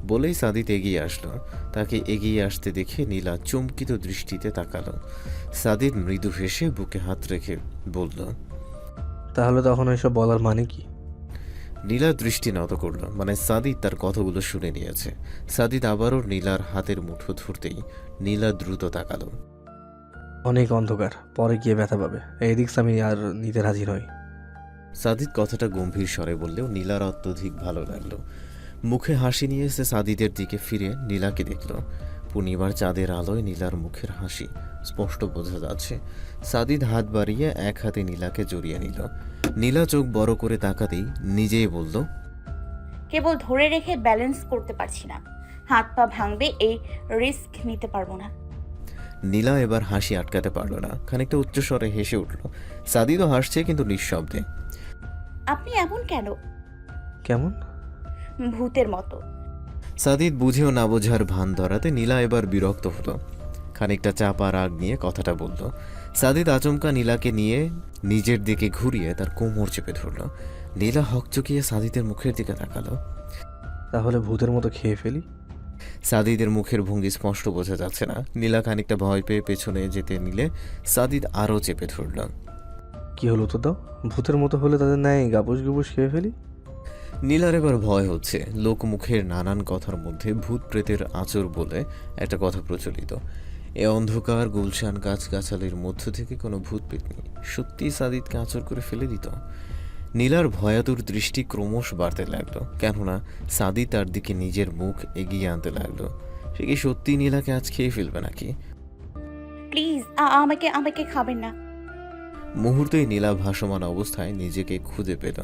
বলেই সাদিদ এগিয়ে আসলো। তাকে এগিয়ে আসতে দেখে নীলা চমকিত দৃষ্টিতে তাকালো। সাদিদ মৃদু হেসে বুকে হাত রেখে বলল,
তাহলে তখন এসব বলার মানে কি?
নীলা দৃষ্টি নত করল, মানে সাদিদ তার কথাগুলো শুনে নিয়েছে। সাদিদ আবারও নীলার হাতের মুঠো ধরতেই নীলা দ্রুত তাকালো।
অনেক অন্ধকার, পরে গিয়ে ব্যথা পাবে, এই রিক্স আমি আর নিতে রাজি নই।
সাদিদ কথাটা গম্ভীর স্বরে বললেও নীলার অত্যধিক ভালো লাগলো। মুখে হাসি নিয়ে এসে সাদিদের দিকে ফিরে নীলাকে দেখল। পূর্ণিমার চাঁদের আলোয় নীলার মুখের হাসি স্পষ্ট বোঝা যাচ্ছে। সাদিদ হাত বাড়িয়ে এক হাতে নীলাকে জড়িয়ে নিল। নীলা চোখ বড় করে তাকাতেই নিজেই বলল,
কেবল ধরে রেখে ব্যালেন্স করতে পারছি না, হাত পা ভাঙবে, এই রিস্ক নিতে পারবো না।
নীলা এবার হাসি আটকাতে পারল না, খানিকটা উচ্চস্বরে হেসে উঠল। সাদিদও হাসছে, কিন্তু নিঃশব্দে।
আপনি এমন কেন?
কেমন?
ভূতের মতো।
সাদিদ বুঝেও না বোঝার ভান ধরাতে নীলা এবার বিরক্ত হলো। খানিকটা চাপা রাগ নিয়ে কথাটা বলল। সাদিদ আচমকা নীলাকে নিয়ে নিজের দিকে ঘুরিয়ে তার কোমর চেপে ধরল। নীলা হকচকিয়ে সাদিদের মুখের দিকে তাকালো।
তাহলে ভূতের মতো খেয়ে ফেলি?
সাদিদের মুখের ভঙ্গি স্পষ্ট বোঝা যাচ্ছে না। নীলা খানিকটা ভয় পেয়ে পেছনে যেতে নিলে সাদিদ আরও চেপে ধরল।
কি হলো তো দাও, ভূতের মতো হলে তাদের ন্যায় গাবুস গুবুস খেয়ে ফেলি?
নীলার এবার ভয় হচ্ছে। লোকমুখের নানান কথার মধ্যে ভূত প্রেতের আঁচড় বলে একটা কথা প্রচলিত। এ অন্ধকার গুলশান গাছগাছালির মধ্য থেকে কোনো ভূত পেতনি সত্যি সাদিদকে আঁচড় করে ফেলে দিত। নীলার ভয়াতুর দৃষ্টি ক্রমশ বাড়তে লাগলো, কেননা সাদি তার দিকে নিজের মুখ এগিয়ে আনতে লাগলো। সে কি সত্যি নীলাকে আজ খেয়ে ফেলবে নাকি?
প্লিজ আমাকে আমাকে খাবেন না।
মুহূর্তেই নীলা ভাসমান অবস্থায় নিজেকে খুঁজে পেল।